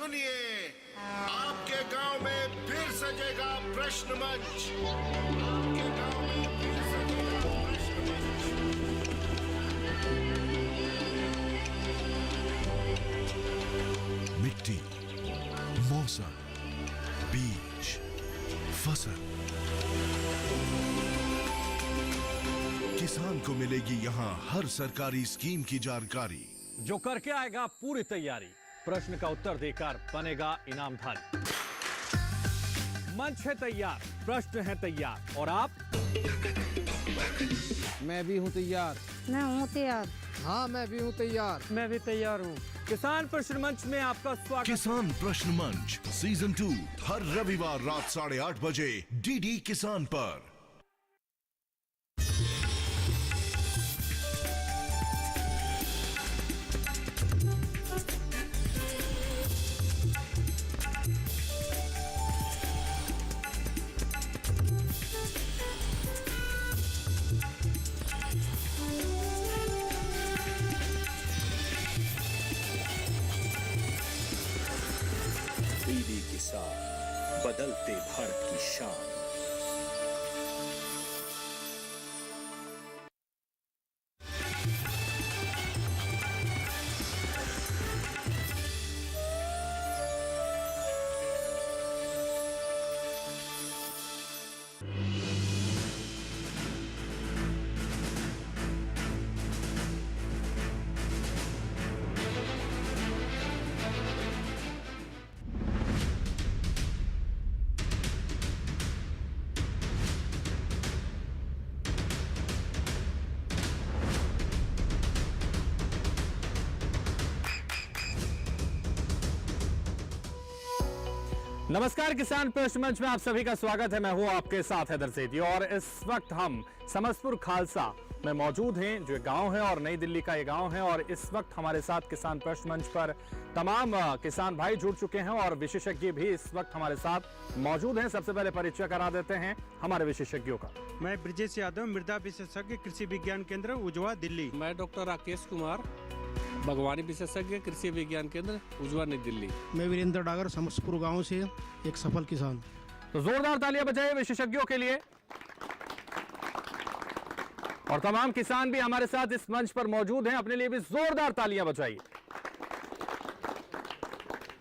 सुनिए, आपके गांव में फिर सजेगा प्रश्न मंच। आपके गांव में फिर सजेगा प्रश्न मंच। मिट्टी, मौसम, बीज, फसल, किसान को मिलेगी यहाँ हर सरकारी स्कीम की जानकारी। जो करके आएगा पूरी तैयारी, प्रश्न का उत्तर देकर बनेगा इनामधारी। मंच है तैयार, प्रश्न है तैयार, और आप? मैं भी हूँ तैयार। मैं हूँ तैयार। हाँ, मैं भी हूँ तैयार। मैं भी तैयार हूँ। किसान प्रश्न मंच में आपका स्वागत। किसान प्रश्न मंच सीजन 2 हर रविवार रात 8:30 बजे डीडी किसान पर। डीडी किसान, बदलते भारत की शान। नमस्कार, किसान प्रश्न मंच में आप सभी का स्वागत है। मैं हूं आपके साथ हैदर सेठी, और इस वक्त हम समस्तपुर खालसा में मौजूद हैं, जो गांव है और नई दिल्ली का ये गांव है। और इस वक्त हमारे साथ किसान प्रश्न मंच पर तमाम किसान भाई जुड़ चुके हैं और विशेषज्ञ भी इस वक्त हमारे साथ मौजूद हैं। सबसे पहले परिचय करा देते हैं हमारे विशेषज्ञों का। मैं ब्रजेश यादव, मृदा विशेषज्ञ, कृषि विज्ञान केंद्र उजवा, दिल्ली। मैं डॉक्टर राकेश कुमार, बागवानी विशेषज्ञ, कृषि विज्ञान केंद्र उजवा, नई दिल्ली। मैं वीरेंद्र डागर, समस्तपुर गांव से एक सफल किसान। तो जोरदार तालियां बजाइए विशेषज्ञों के लिए। और तमाम किसान भी हमारे साथ इस मंच पर मौजूद हैं, अपने लिए भी जोरदार तालियां बजाइए।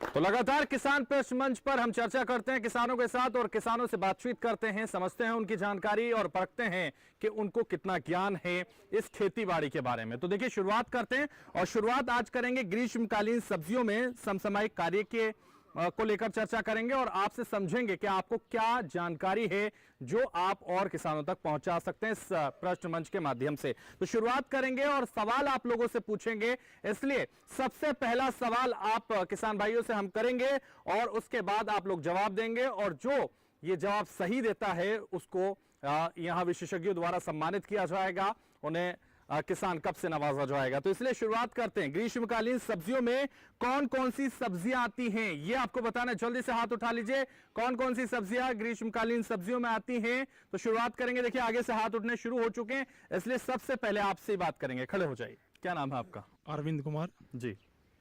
तो लगातार किसान प्रश्न मंच पर हम चर्चा करते हैं किसानों के साथ, और किसानों से बातचीत करते हैं, समझते हैं उनकी जानकारी और परखते हैं कि उनको कितना ज्ञान है इस खेतीबाड़ी के बारे में। तो देखिए, शुरुआत करते हैं, और शुरुआत आज करेंगे ग्रीष्मकालीन सब्जियों में समसामयिक कार्य के को लेकर चर्चा करेंगे, और आपसे समझेंगे कि आपको क्या जानकारी है जो आप और किसानों तक पहुंचा सकते हैं इस प्रश्न मंच के माध्यम से। तो शुरुआत करेंगे और सवाल आप लोगों से पूछेंगे, इसलिए सबसे पहला सवाल आप किसान भाइयों से हम करेंगे, और उसके बाद आप लोग जवाब देंगे, और जो ये जवाब सही देता है उसको यहां विशेषज्ञों द्वारा सम्मानित किया जाएगा, उन्हें किसान कप से नवाजा जाएगा। तो इसलिए शुरुआत करते हैं। ग्रीष्मकालीन सब्जियों में कौन कौन सी सब्जियां आती हैं, ये आपको बताना है। जल्दी से हाथ उठा लीजिए, कौन कौन सी सब्जियां ग्रीष्मकालीन सब्जियों में आती हैं। तो शुरुआत करेंगे। देखिए, आगे से हाथ उठने शुरू हो चुके हैं, इसलिए सबसे पहले आपसे ही बात करेंगे। खड़े हो जाइए। क्या नाम है आपका? अरविंद कुमार जी,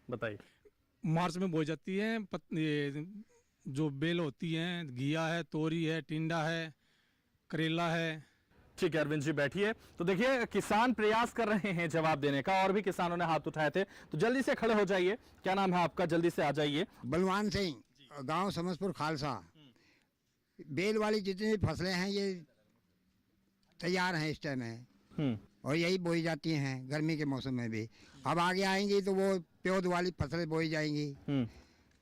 बताइए। मार्च में बोई जाती है। जो बेल होती हैं, घिया है, तोरी है, टिंडा है, करेला है। ठीक है अरविंद जी, बैठिए। तो देखिए, किसान प्रयास कर रहे हैं जवाब देने का, और भी किसानों ने हाथ उठाए थे, तो जल्दी से खड़े हो जाइए। क्या नाम है आपका? जल्दी से आ जाइए। बलवान सिंह, गांव समस्तपुर खालसा। बेल वाली जितनी भी फसलें हैं ये तैयार हैं इस टाइम है, और यही बोई जाती हैं गर्मी के मौसम में भी। अब आगे आएंगी तो वो प्योद वाली फसलें बोई जाएंगी,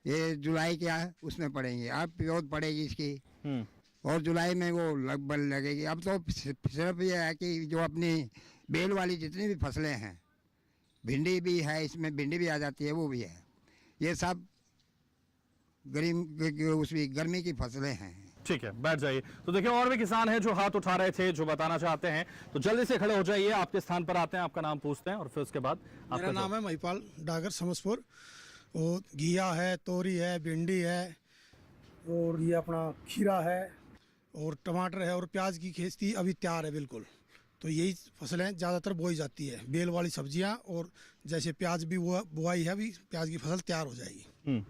ये जुलाई के उसमें पड़ेंगी। अब प्योद पड़ेगी इसकी, और जुलाई में वो लगभग लगेगी। अब तो सिर्फ ये है कि जो अपनी बेल वाली जितनी भी फसलें हैं, भिंडी भी है इसमें, भिंडी भी आ जाती है, वो भी है। ये सब गर्मी की फसलें हैं। ठीक है, बैठ जाइए। तो देखिए, और भी किसान हैं जो हाथ उठा रहे थे, जो बताना चाहते हैं, तो जल्दी से खड़े हो जाइए। आपके स्थान पर आते हैं, आपका नाम पूछते हैं, और फिर उसके बाद मेरा नाम है महिपाल डागर, समस्तपुर। और घिया है, तोरी है, भिंडी है, और ये अपना खीरा है, और टमाटर है, और प्याज की खेती अभी तैयार है बिल्कुल। तो यही फसलें ज़्यादातर बोई जाती है, बेल वाली सब्जियां। और जैसे प्याज भी बुआई है, अभी प्याज की फसल तैयार हो जाएगी।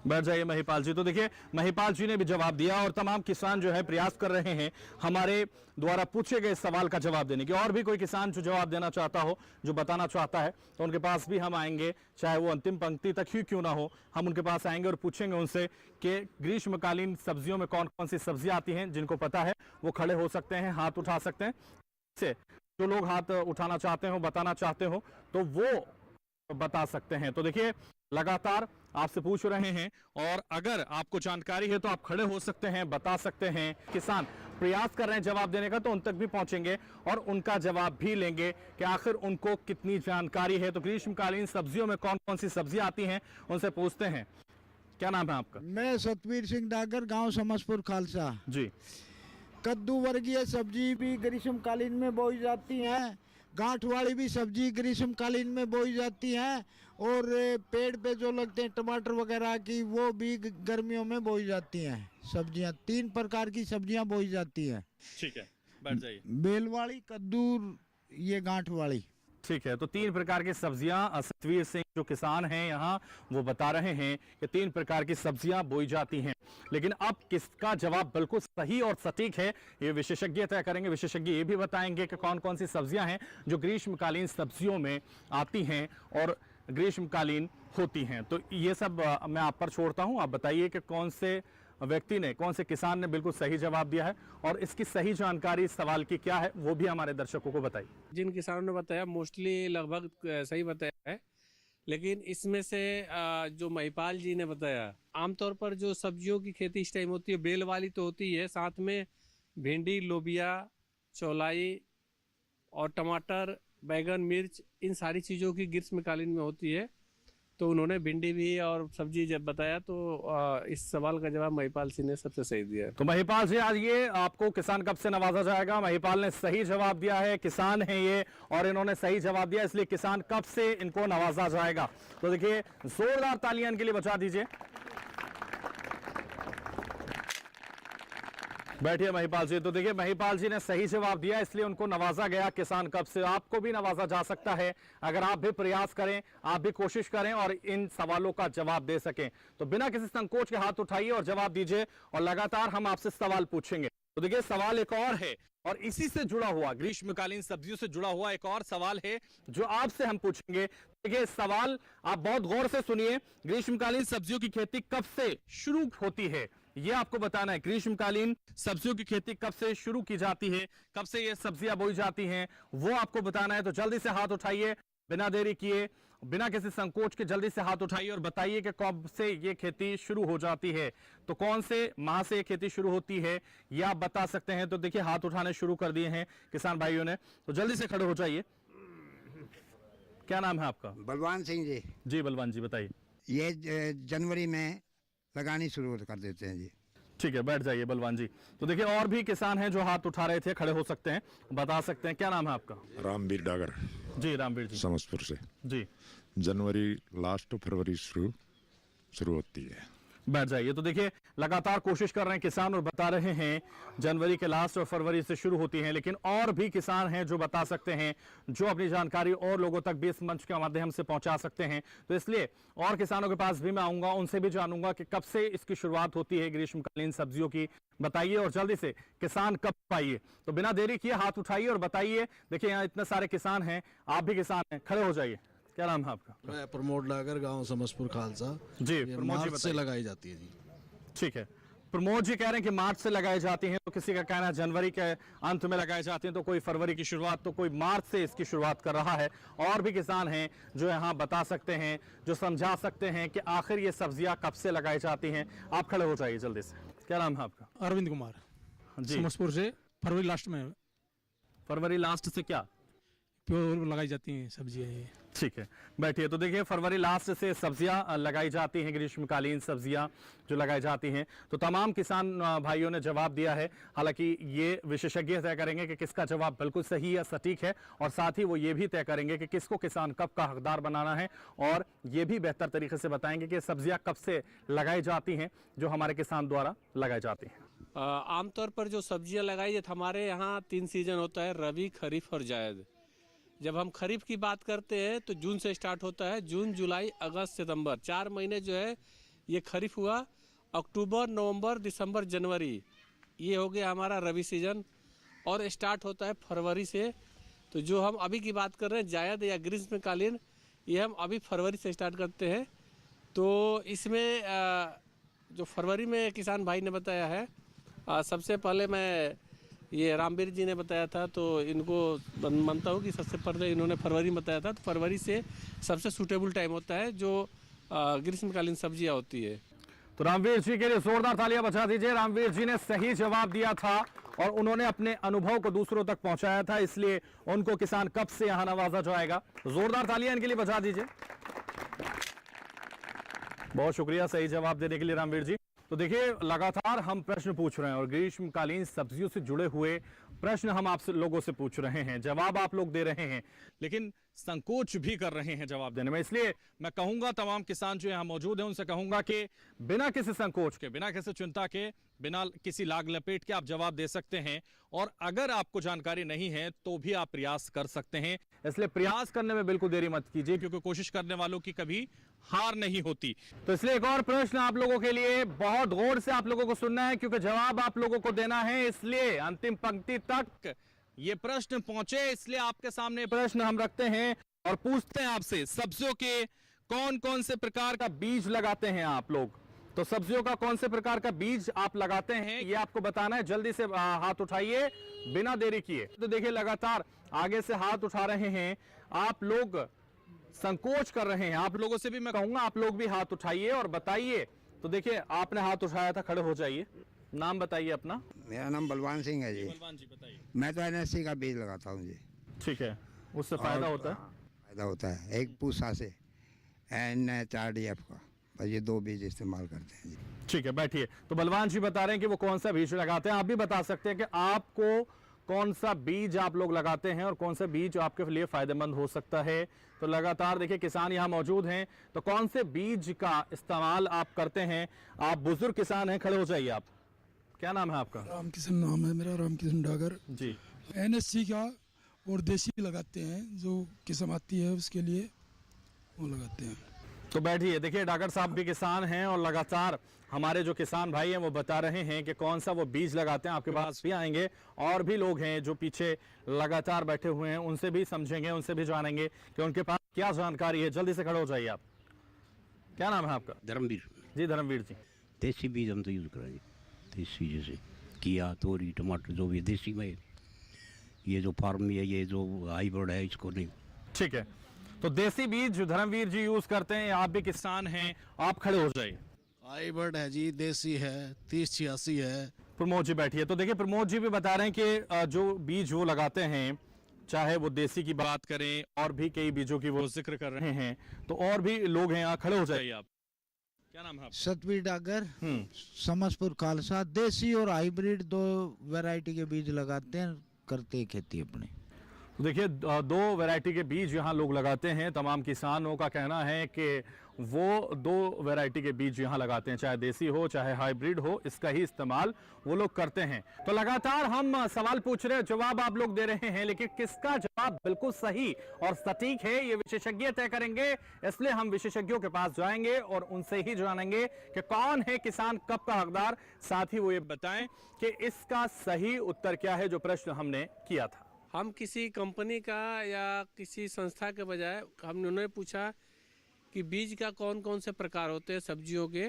बैठ जाइए महिपाल जी। तो देखिए महिपाल जी ने भी जवाब दिया और तमाम किसान जो है प्रयास कर रहे हैं हमारे द्वारा पूछे गए सवाल का जवाब देने की। और भी कोई किसान जो जवाब देना चाहता हो, जो बताना चाहता है, तो उनके पास भी हम आएंगे, चाहे वो अंतिम पंक्ति तक ही क्यों ना हो, हम उनके पास आएंगे और पूछेंगे उनसे कि ग्रीष्मकालीन सब्जियों में कौन कौन सी सब्जियां आती हैं। जिनको पता है वो खड़े हो सकते हैं, हाथ उठा सकते हैं। से जो लोग हाथ उठाना चाहते हो, बताना चाहते हो, तो वो बता सकते हैं। तो देखिए लगातार आपसे पूछ रहे हैं और अगर आपको जानकारी है तो आप खड़े हो सकते हैं, बता सकते हैं। किसान प्रयास कर रहे हैं जवाब देने का, तो उन तक भी पहुंचेंगे और उनका जवाब भी लेंगे कि आखिर उनको कितनी जानकारी है। तो ग्रीष्मकालीन सब्जियों में कौन कौन सी सब्जियां आती हैं, उनसे पूछते हैं। क्या नाम है आपका? मैं सतवीर सिंह डागर, गांव समसपुर खालसा जी। कद्दू वर्गीय सब्जी भी ग्रीष्मकालीन में बोई जाती है, गांठ वाली भी सब्जी ग्रीष्मकालीन में बोई जाती है, और पेड़ पे जो लगते हैं टमाटर वगैरह की वो भी गर्मियों में बोई जाती हैं। सब्जियां 3 प्रकार की सब्जियां बोई जाती हैं। ठीक है, बैठ जाइए। बेल वाली, कद्दू, ये गांठ वाली। ठीक है, तो 3 प्रकार की सब्जियां सतवीर सिंह जो किसान हैं यहाँ वो बता रहे हैं कि 3 प्रकार की सब्जियां बोई जाती हैं। लेकिन अब किसका जवाब बिल्कुल सही और सटीक है ये विशेषज्ञ तय करेंगे। विशेषज्ञ ये भी बताएंगे कि कौन कौन सी सब्जियां हैं जो ग्रीष्मकालीन सब्जियों में आती हैं और ग्रीष्मकालीन होती हैं। तो ये सब मैं आप पर छोड़ता हूं। आप बताइए कि कौन से व्यक्ति ने, कौन से किसान ने बिल्कुल सही जवाब दिया है और इसकी सही जानकारी इस सवाल की क्या है वो भी हमारे दर्शकों को बताइए। जिन किसानों ने बताया मोस्टली लगभग सही बताया है, लेकिन इसमें से जो महिपाल जी ने बताया, आमतौर पर जो सब्जियों की खेती इस टाइम होती है बेल वाली तो होती है, साथ में भिंडी, लोबिया, चौलाई और टमाटर, बैगन, मिर्च, इन सारी चीज़ों की ग्रीष्मकालीन में होती है। तो उन्होंने भिंडी भी और सब्जी जब बताया तो इस सवाल का जवाब महिपाल सिंह ने सबसे सही दिया है। तो महिपाल जी आज ये आपको किसान कप से नवाजा जाएगा। महिपाल ने सही जवाब दिया है, किसान है ये और इन्होंने सही जवाब दिया, इसलिए किसान कप से इनको नवाजा जाएगा। तो देखिए जोरदार तालियां इनके लिए बजा दीजिए। बैठिए महिपाल जी। तो देखिए महिपाल जी ने सही जवाब दिया इसलिए उनको नवाजा गया किसान कप से। आपको भी नवाजा जा सकता है अगर आप भी प्रयास करें, आप भी कोशिश करें और इन सवालों का जवाब दे सकें। तो बिना किसी संकोच के हाथ उठाइए और जवाब दीजिए और लगातार हम आपसे सवाल पूछेंगे। तो देखिए सवाल एक और है और इसी से जुड़ा हुआ, ग्रीष्मकालीन सब्जियों से जुड़ा हुआ एक और सवाल है जो आपसे हम पूछेंगे। देखिए सवाल आप बहुत गौर से सुनिए। ग्रीष्मकालीन सब्जियों की खेती कब से शुरू होती है ये आपको बताना है। ग्रीष्मकालीन सब्जियों की खेती कब से शुरू की जाती है, कब से ये सब्जियां बोई जाती हैं, वो आपको बताना है। तो जल्दी से हाथ उठाइए, बिना देरी किए, बिना किसी संकोच के जल्दी से हाथ उठाइए और बताइए कि कब से ये खेती शुरू हो जाती है। तो कौन से माह से ये खेती शुरू होती है ये आप बता सकते हैं। तो देखिए हाथ उठाने शुरू कर दिए हैं किसान भाइयों ने, तो जल्दी से खड़े हो जाइए। क्या नाम है आपका? बलवान सिंह जी। जी बलवान जी बताइए। ये जनवरी में लगानी शुरू कर देते हैं जी। ठीक है, बैठ जाइए बलवान जी। तो देखिए और भी किसान हैं जो हाथ उठा रहे थे, खड़े हो सकते हैं, बता सकते हैं। क्या नाम है आपका? रामवीर डागर, जी रामवीर जी, समसपुर से। जी जनवरी लास्ट, फरवरी शुरू होती है। बैठ जाइए। तो देखिए लगातार कोशिश कर रहे हैं किसान और बता रहे हैं जनवरी के लास्ट और फरवरी से शुरू होती है। लेकिन और भी किसान हैं जो बता सकते हैं, जो अपनी जानकारी और लोगों तक भी इस मंच के माध्यम से पहुंचा सकते हैं। तो इसलिए और किसानों के पास भी मैं आऊंगा, उनसे भी जानूंगा कि कब से इसकी शुरुआत होती है ग्रीष्मकालीन सब्जियों की, बताइए और जल्दी से किसान कब पाइए। तो बिना देरी किए हाथ उठाइए और बताइए। देखिए यहाँ इतने सारे किसान हैं, आप भी किसान हैं, खड़े हो जाइए। क्या नाम है आपका? मैं प्रमोद डागर, गांव समसपुर खालसा। जी मार्च से लगाई जाती है जी। ठीक है, प्रमोद जी कह रहे हैं कि मार्च से लगाई जाती हैं, तो किसी का कहना है जनवरी के अंत में लगाई जाती हैं, तो कोई फरवरी की शुरुआत, तो कोई मार्च से इसकी शुरुआत कर रहा है। और भी किसान हैं जो यहाँ बता सकते हैं, जो समझा सकते हैं कि आखिर ये सब्जियां कब से लगाई जाती हैं। आप खड़े हो जाइए जल्दी से। क्या नाम है आपका? अरविंद कुमार जी, समसपुर से। फरवरी लास्ट में। फरवरी लास्ट से क्या प्योर लगाई जाती हैं सब्जियां ये। ठीक है, बैठिए। तो देखिए फरवरी लास्ट से सब्जियां लगाई जाती हैं, ग्रीष्मकालीन सब्जियां जो लगाई जाती हैं। तो तमाम किसान भाइयों ने जवाब दिया है। हालांकि ये विशेषज्ञ तय करेंगे कि किसका जवाब बिल्कुल सही या सटीक है, और साथ ही वो ये भी तय करेंगे कि किसको किसान कब का हकदार बनाना है, और ये भी बेहतर तरीके से बताएंगे कि सब्जियां कब से लगाई जाती हैं जो हमारे किसान द्वारा लगाई जाती हैं। आमतौर पर जो सब्जियां लगाई जाती, हमारे यहाँ 3 सीजन होता है, रबी, खरीफ और जायद। जब हम खरीफ की बात करते हैं तो जून से स्टार्ट होता है, जून, जुलाई, अगस्त, सितंबर, 4 महीने जो है ये खरीफ हुआ, अक्टूबर, नवंबर, दिसंबर, जनवरी, ये हो गया हमारा रबी सीजन, और स्टार्ट होता है फरवरी से। तो जो हम अभी की बात कर रहे हैं जायद या ग्रीष्मकालीन, ये हम अभी फरवरी से स्टार्ट करते हैं। तो इसमें जो फरवरी में किसान भाई ने बताया है, सबसे पहले मैं ये रामवीर जी ने बताया था, तो इनको मानता हूँ कि सबसे पहले इन्होंने फरवरी में बताया था। तो फरवरी से सबसे सूटेबल टाइम होता है जो ग्रीष्मकालीन सब्जियाँ होती है। तो रामवीर जी के लिए जोरदार तालियां बजा दीजिए। रामवीर जी ने सही जवाब दिया था और उन्होंने अपने अनुभव को दूसरों तक पहुंचाया था, इसलिए उनको किसान कप से यहां नवाजा जाएगा। जोरदार तालियां इनके लिए बजा दीजिए। बहुत शुक्रिया सही जवाब देने के लिए रामवीर जी। तो देखिए, लगातार हम प्रश्न पूछ रहे हैं और ग्रीष्मकालीन सब्जियों से जुड़े हुए प्रश्न हम आप लोगों से पूछ रहे हैं, जवाब आप लोग दे रहे हैं, लेकिन संकोच भी कर रहे हैं जवाब देने में। इसलिए मैं कहूंगा तमाम किसान जो यहां मौजूद हैं उनसे कहूंगा कि बिना किसी संकोच के, बिना किसी चिंता के, बिना किसी लाग लपेट के आप जवाब दे सकते हैं। और अगर आपको जानकारी नहीं है तो भी आप प्रयास कर सकते हैं। इसलिए प्रयास करने में बिल्कुल देरी मत कीजिए, क्योंकि कोशिश करने वालों की कभी हार नहीं होती। तो इसलिए एक और प्रश्न आप लोगों के लिए, बहुत गौर से आप लोगों को सुनना है, क्योंकि जवाब आप लोगों को देना है। इसलिए अंतिम पंक्ति तक ये प्रश्न पहुंचे, इसलिए आपके सामने प्रश्न हम रखते हैं और पूछते हैं आपसे, सब्जियों के कौन कौन से प्रकार का बीज लगाते हैं आप लोग? तो सब्जियों का कौन से प्रकार का बीज आप लगाते हैं ये आपको बताना है। जल्दी से हाथ उठाइए बिना देरी किए। तो देखिए, लगातार आगे से हाथ उठा रहे हैं आप लोग, संकोच कर रहे हैं। आप लोगों से भी मैं कहूंगा आप लोग भी हाथ उठाइए और बताइए। तो देखिए, आपने हाथ उठाया था, खड़े हो जाइए, नाम बताइए अपना। मेरा नाम बलवान सिंह है जी। बलवान जी बताइए। मैं तो NSC का बीज लगाता हूँ जी। ठीक है, उससे फायदा होता है? फायदा होता है। एक पूसा से N4DF का, बस ये 2 बीज इस्तेमाल करते हैं जी। ठीक है, बैठिए। तो बलवान जी बता रहे हैं कि वो कौन सा बीज लगाते हैं। आप भी बता सकते हैं कि आपको कौन सा बीज आप लोग लगाते हैं और कौन सा बीज आपके लिए फायदेमंद हो सकता है। तो लगातार देखिए, किसान यहाँ मौजूद हैं, तो कौन से बीज का इस्तेमाल आप करते हैं? आप बुजुर्ग किसान हैं, खड़े हो जाइए आप। क्या नाम है आपका? रामकिशन नाम है मेरा, रामकिशन डागर जी। NSC का और देसी लगाते हैं, जो किस्म आती है उसके लिए वो लगाते हैं। तो बैठिए। देखिए, डागर साहब भी किसान हैं और लगातार हमारे जो किसान भाई हैं वो बता रहे हैं कि कौन सा वो बीज लगाते हैं। आपके पास भी आएंगे, और भी लोग हैं जो पीछे लगातार बैठे हुए हैं, उनसे भी समझेंगे, उनसे भी जानेंगे कि उनके पास क्या जानकारी है। जल्दी से खड़े हो जाइए आप। क्या नाम है आपका? धर्मवीर जी। धर्मवीर जी, देसी बीज हम तो यूज़ करेंगे, देसी जैसे किया, तोरी, टमाटर, जो भी देसी में। ये जो फार्म है, ये जो हाइब्रिड है, इसको नहीं। ठीक है। तो देसी बीज धर्मवीर जी यूज करते हैं। आप भी किसान हैं, आप खड़े हो जाइए। हाइब्रिड है जी, देसी है, 3086 है। प्रमोद जी बैठिए। तो देखिए, प्रमोद जी भी बता रहे हैं कि जो बीज वो लगाते हैं, चाहे वो देसी की बात करें और भी कई बीजों की वो जिक्र कर रहे हैं। तो और भी लोग हैं, यहाँ खड़े हो जाइए आप। क्या नाम है आपका? सतवीर डागर, समसपुर खालसा। देसी और हाइब्रिड 2 वैरायटी के बीज लगाते हैं, करते हैं खेती अपनी। तो देखिए, 2 वैरायटी के बीज यहाँ लोग लगाते हैं। तमाम किसानों का कहना है कि वो 2 वैरायटी के बीज यहाँ लगाते हैं, चाहे देसी हो चाहे हाइब्रिड हो, इसका ही इस्तेमाल वो लोग करते हैं। तो लगातार हम सवाल पूछ रहे हैं, जवाब आप लोग दे रहे हैं, लेकिन किसका जवाब बिल्कुल सही और सटीक है ये विशेषज्ञ तय करेंगे। इसलिए हम विशेषज्ञों के पास जाएंगे और उनसे ही जानेंगे कि कौन है किसान कप का हकदार। साथ ही वो ये बताएं कि इसका सही उत्तर क्या है, जो प्रश्न हमने किया था। हम किसी कंपनी का या किसी संस्था के बजाय हमने पूछा कि बीज का कौन कौन से प्रकार होते हैं सब्जियों के।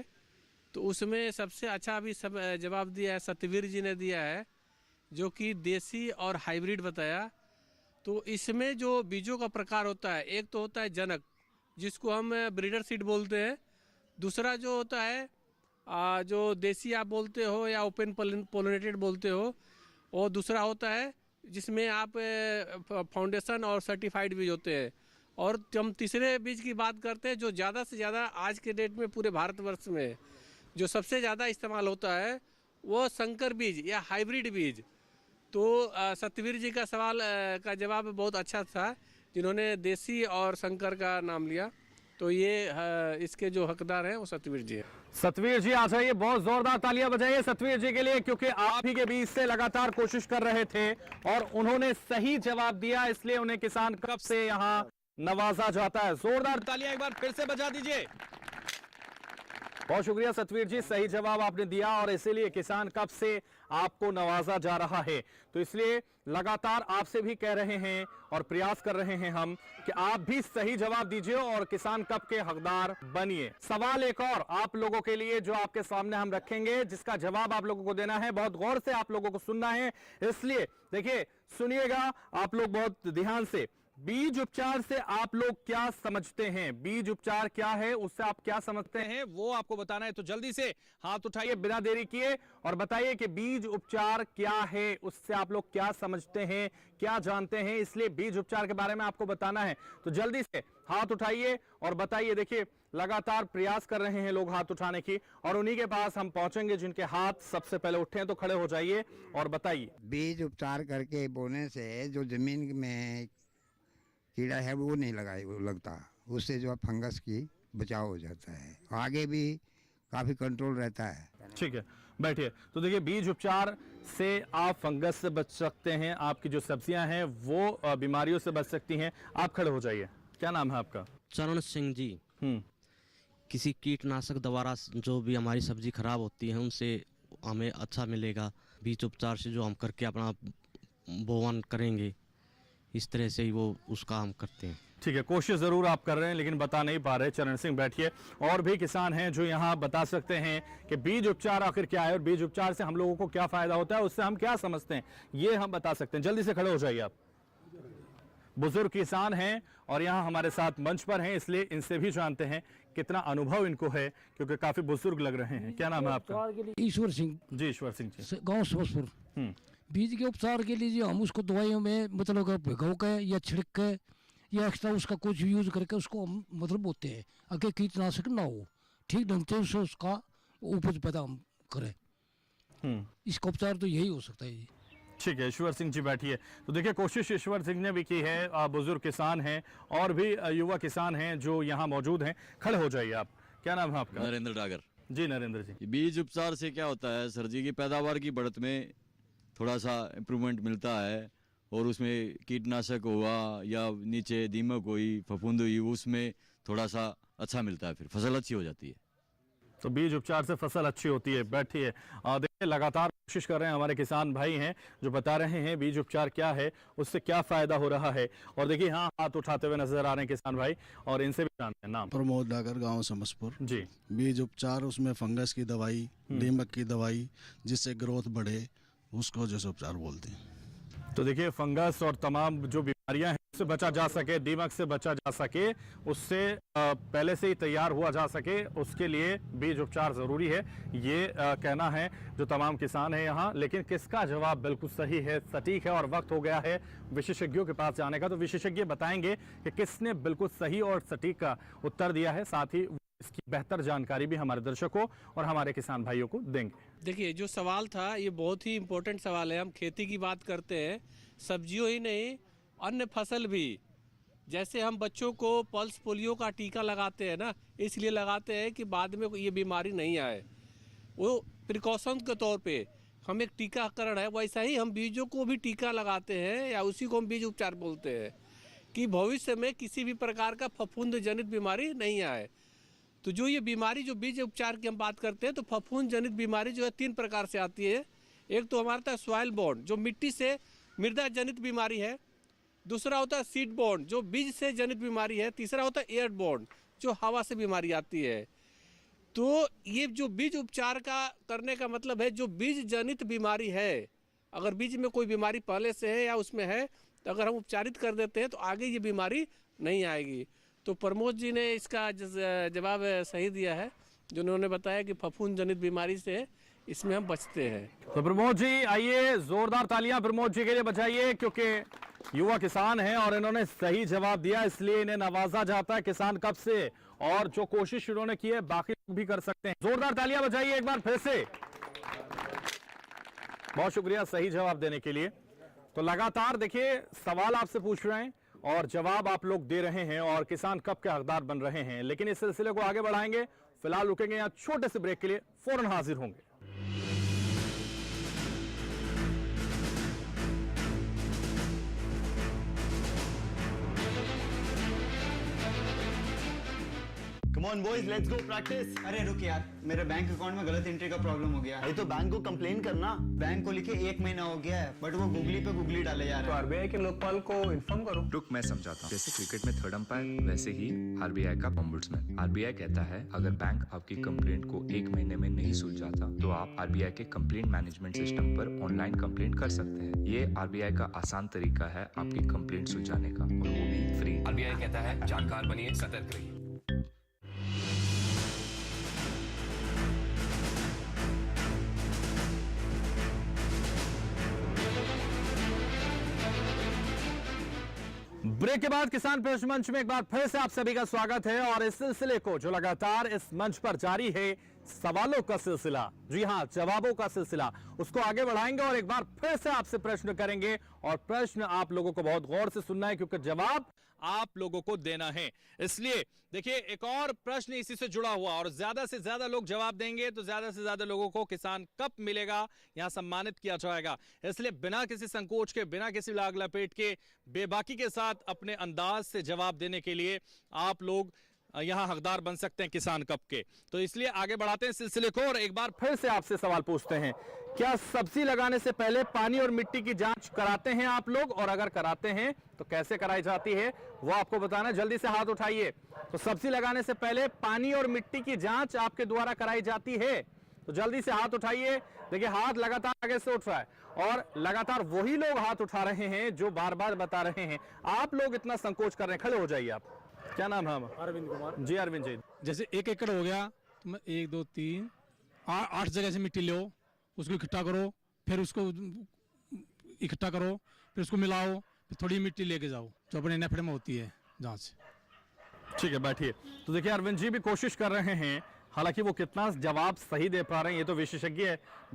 तो उसमें सबसे अच्छा अभी सब जवाब दिया है सतवीर जी ने दिया है, जो कि देसी और हाइब्रिड बताया। तो इसमें जो बीजों का प्रकार होता है, एक तो होता है जनक, जिसको हम ब्रीडर सीड बोलते हैं। दूसरा जो होता है जो देसी आप बोलते हो या ओपन पोलिनेटेड बोलते हो, और दूसरा होता है जिसमें आप फाउंडेशन और सर्टिफाइड बीज होते हैं। और हम तीसरे बीज की बात करते हैं, जो ज़्यादा से ज़्यादा आज के डेट में पूरे भारतवर्ष में जो सबसे ज़्यादा इस्तेमाल होता है, वो संकर बीज या हाइब्रिड बीज। तो सतवीर जी का सवाल का जवाब बहुत अच्छा था, जिन्होंने देसी और संकर का नाम लिया। तो ये इसके जो हकदार हैं वो सतवीर जी हैं। सतवीर जी आ जाइए, बहुत जोरदार तालियां बजाइए सतवीर जी के लिए, क्योंकि आप ही के बीच से लगातार कोशिश कर रहे थे और उन्होंने सही जवाब दिया, इसलिए उन्हें किसान कप से यहाँ नवाजा जाता है। जोरदार तालियां एक बार फिर से बजा दीजिए। बहुत शुक्रिया सतवीर जी, सही जवाब आपने दिया और इसीलिए किसान कप से आपको नवाजा जा रहा है। तो इसलिए लगातार आपसे भी कह रहे हैं और प्रयास कर रहे हैं हम कि आप भी सही जवाब दीजिए और किसान कप के हकदार बनिए। सवाल एक और आप लोगों के लिए जो आपके सामने हम रखेंगे, जिसका जवाब आप लोगों को देना है, बहुत गौर से आप लोगों को सुनना है, इसलिए देखिए सुनिएगा आप लोग बहुत ध्यान से। बीज उपचार से आप लोग क्या समझते हैं, बीज उपचार क्या है, उससे आप क्या समझते हैं वो आपको बताना है। तो जल्दी से हाथ उठाइए बिना देरी किए और बताइए कि बीज उपचार क्या है, उससे आप लोग क्या समझते हैं, क्या जानते हैं, इसलिए बीज उपचार के बारे में आपको बताना है। तो जल्दी से हाथ उठाइए और बताइए। देखिए लगातार प्रयास कर रहे हैं लोग हाथ उठाने की और उन्हीं के पास हम पहुंचेंगे जिनके हाथ सबसे पहले उठे हैं। तो खड़े हो जाइए और बताइए। बीज उपचार करके बोने से जो जमीन में कीड़ा है वो नहीं लगता, उससे जो है फंगस की बचाव हो जाता है, आगे भी काफ़ी कंट्रोल रहता है। ठीक है, बैठिए। तो देखिए बीज उपचार से आप फंगस से बच सकते हैं, आपकी जो सब्जियां हैं वो बीमारियों से बच सकती हैं। आप खड़े हो जाइए। क्या नाम है आपका? चरण सिंह जी। किसी कीटनाशक द्वारा जो भी हमारी सब्जी खराब होती है उनसे हमें अच्छा मिलेगा। बीज उपचार से जो हम करके अपना बोवन करेंगे, इस तरह से ही वो उसका हम करते हैं। ठीक है, कोशिश जरूर आप कर रहे हैं लेकिन बता नहीं पा रहे। चरण सिंह बैठिए। और भी किसान हैं जो यहाँ बता सकते हैं कि बीज उपचार आखिर क्या है और बीज उपचार से हम लोगों को क्या फायदा होता है, उससे हम क्या समझते हैं, ये हम बता सकते हैं। जल्दी से खड़े हो जाइए आप। बुजुर्ग किसान हैं और यहाँ हमारे साथ मंच पर हैं, इसलिए इनसे भी जानते हैं कितना अनुभव इनको है, क्योंकि काफी बुजुर्ग लग रहे हैं। क्या नाम है आपका? ईश्वर सिंह जी। ईश्वर सिंह जी, गाँव समसपुर। बीज के उपचार के लिए जो हम उसको दवाइयों में मतलब भिगो के या छिड़क के या एक्स्ट्रा उसका कुछ यूज करके उसको हम मतलब बोते हैं, अगर कीटनाशक ना हो, ठीक ढंग से उससे उसका उपज पैदा हम करें। इसका उपचार तो यही हो सकता है। ठीक है, ईश्वर सिंह जी बैठिए। तो देखिए कोशिश ईश्वर सिंह ने भी की है। बुजुर्ग किसान हैं और भी युवा किसान हैं जो यहाँ मौजूद हैं। खड़े हो जाइए आप। क्या नाम है आपका? नरेंद्र डागर जी। नरेंद्र जी, बीज उपचार से क्या होता है, सब्जी की पैदावार की बढ़त में थोड़ा सा इम्प्रूवमेंट मिलता है और उसमें कीटनाशक हुआ या नीचे दीमक हुई, फफूंद हुई, उसमें थोड़ा सा अच्छा मिलता है, फिर फसल अच्छी हो जाती है। तो बीज उपचार से फसल अच्छी होती है। बैठिए। देखिए लगातार कोशिश कर रहे हैं हमारे किसान भाई हैं जो बता रहे हैं बीज उपचार क्या है, उससे क्या फायदा हो रहा है। और देखिए हाँ हाथ उठाते हुए नजर आ रहे हैं किसान भाई और इनसे भी जानते हैं। नाम? प्रमोद डागर, गांव समसपुर जी। बीज उपचार, उसमें फंगस की दवाई, दीमक की दवाई, जिससे ग्रोथ बढ़े, उसको जैसे उपचार बोलते हैं। तो देखिए फंगस और तमाम जो बीमारियां हैं उससे बचा जा सके, दीमक से बचा जा सके, उससे पहले से ही तैयार हुआ जा सके, उसके लिए बीज उपचार जरूरी है, ये कहना है जो तमाम किसान हैं यहाँ। लेकिन किसका जवाब बिल्कुल सही है, सटीक है और वक्त हो गया है विशेषज्ञों के पास जाने का। तो विशेषज्ञ बताएंगे कि किसने बिल्कुल सही और सटीक का उत्तर दिया है, साथ ही इसकी बेहतर जानकारी भी हमारे दर्शकों और हमारे किसान भाइयों को देंगे। देखिए जो सवाल था ये बहुत ही इम्पोर्टेंट सवाल है। हम खेती की बात करते हैं, सब्जियों ही नहीं अन्य फसल भी। जैसे हम बच्चों को पल्स पोलियो का टीका लगाते हैं ना, इसलिए लगाते हैं कि बाद में ये बीमारी नहीं आए, वो प्रिकॉशन के तौर पे हम एक टीकाकरण है। वैसा ही हम बीजों को भी टीका लगाते हैं या उसी को हम बीज उपचार बोलते हैं कि भविष्य में किसी भी प्रकार का फफूंद जनित बीमारी नहीं आए। तो जो ये बीमारी जो बीज उपचार की हम बात करते हैं, तो फफूंद जनित बीमारी जो है 3 प्रकार से आती है। एक तो हमारा था सॉइल बोर्न जो मिट्टी से मृदा जनित बीमारी है, दूसरा होता है सीड बोर्न जो बीज से जनित बीमारी है, तीसरा होता है एयर बोर्न जो हवा से बीमारी आती है। तो ये जो बीज उपचार का करने का मतलब है जो बीज जनित बीमारी है, अगर बीज में कोई बीमारी पहले से है या उसमें है, तो अगर हम उपचारित कर देते हैं तो आगे ये बीमारी नहीं आएगी। तो प्रमोद जी ने इसका जवाब सही दिया है, जिन्होंने बताया कि फफूंद जनित बीमारी से इसमें हम बचते हैं। तो प्रमोद जी आइए, जोरदार तालियां प्रमोद जी के लिए बजाइए, क्योंकि युवा किसान हैं और इन्होंने सही जवाब दिया, इसलिए इन्हें नवाजा जाता है किसान कप से। और जो कोशिश इन्होंने की है बाकी लोग भी कर सकते हैं। जोरदार तालियां बजाइए एक बार फिर से। बहुत शुक्रिया सही जवाब देने के लिए। तो लगातार देखिए सवाल आपसे पूछ रहे हैं और जवाब आप लोग दे रहे हैं और किसान कप के हकदार बन रहे हैं। लेकिन इस सिलसिले को आगे बढ़ाएंगे, फिलहाल रुकेंगे यहाँ छोटे से ब्रेक के लिए, फौरन हाजिर होंगे। Come on boys, let's go practice. अरे रुक यार, मेरे बैंक अकाउंट में गलत एंट्री का प्रॉब्लम हो गया है। तो बैंक को कंप्लेन करना। बैंक को लिखे 1 महीना हो गया है, बट वो गूगली पे गूगली डाले जा रहे हैं। तो आरबीआई के लोकपाल को इन्फॉर्म करो। रुक, मैं समझाता हूँ। जैसे क्रिकेट में थर्ड अंपायर, वैसे ही आरबीआई का ओम्बुड्समैन। आरबीआई कहता है अगर बैंक आपकी कंप्लेंट को 1 महीने में नहीं सुलझाता तो आप आरबीआई के कंप्लेंट मैनेजमेंट सिस्टम पर ऑनलाइन कंप्लेंट कर सकते हैं। ये आरबीआई का आसान तरीका है आपकी कंप्लेंट सुलझाने का, और वो भी फ्री। आरबीआई कहता है जानकार बनिए, सतर्क रहिए। ब्रेक के बाद किसान प्रश्न मंच में एक बार फिर से आप सभी का स्वागत है। और इस सिलसिले को जो लगातार इस मंच पर जारी है, सवालों का सिलसिला, जी हां, जवाबों का सिलसिला, उसको आगे बढ़ाएंगे और एक बार फिर से आपसे प्रश्न करेंगे। और प्रश्न आप लोगों को बहुत गौर से सुनना है, क्योंकि जवाब आप लोगों को देना है। इसलिए देखिए, एक और प्रश्न इसी से जुड़ा हुआ, और ज्यादा से ज्यादा लोग जवाब देंगे तो ज्यादा से ज्यादा लोगों को किसान कप मिलेगा, यहां सम्मानित किया जाएगा। इसलिए बिना किसी संकोच के, बिना किसी लाग लपेट के, बेबाकी के साथ अपने अंदाज से जवाब देने के लिए आप लोग यहां हकदार बन सकते हैं किसान कप के। तो इसलिए आगे बढ़ाते हैं सिलसिले को और एक बार फिर से आपसे सवाल पूछते हैं, क्या सब्जी लगाने से पहले पानी और मिट्टी की जांच कराते हैं आप लोग? और अगर कराते हैं तो कैसे कराई जाती है, वो आपको बताना। जल्दी से हाथ उठाइए। तो सब्जी लगाने से पहले पानी और मिट्टी की जांच आपके द्वारा कराई जाती है? तो जल्दी से हाथ उठाइए। देखिए, हाथ लगातार आगे से उठ रहा है, और लगातार वही लोग हाथ उठा रहे हैं जो बार बार बता रहे हैं। आप लोग इतना संकोच कर रहे हैं, खड़े हो जाइए। आप क्या नाम है? अरविंद कुमार। जी अरविंद जी। जैसे 1 एकड़ हो गया तो मैं 1 2 3 8 जगह से मिट्टी लो, उसको इकट्ठा करो, फिर उसको इकट्ठा करो, फिर उसको मिलाओ, फिर थोड़ी मिट्टी लेके जाओ, जो अपने नेफड़े में होती है जांच। ठीक है, बैठिए। तो देखिए, अरविंद जी भी कोशिश कर रहे हैं, हालांकि वो कितना जवाब सही दे पा रहे हैं ये तो विशेषज्ञ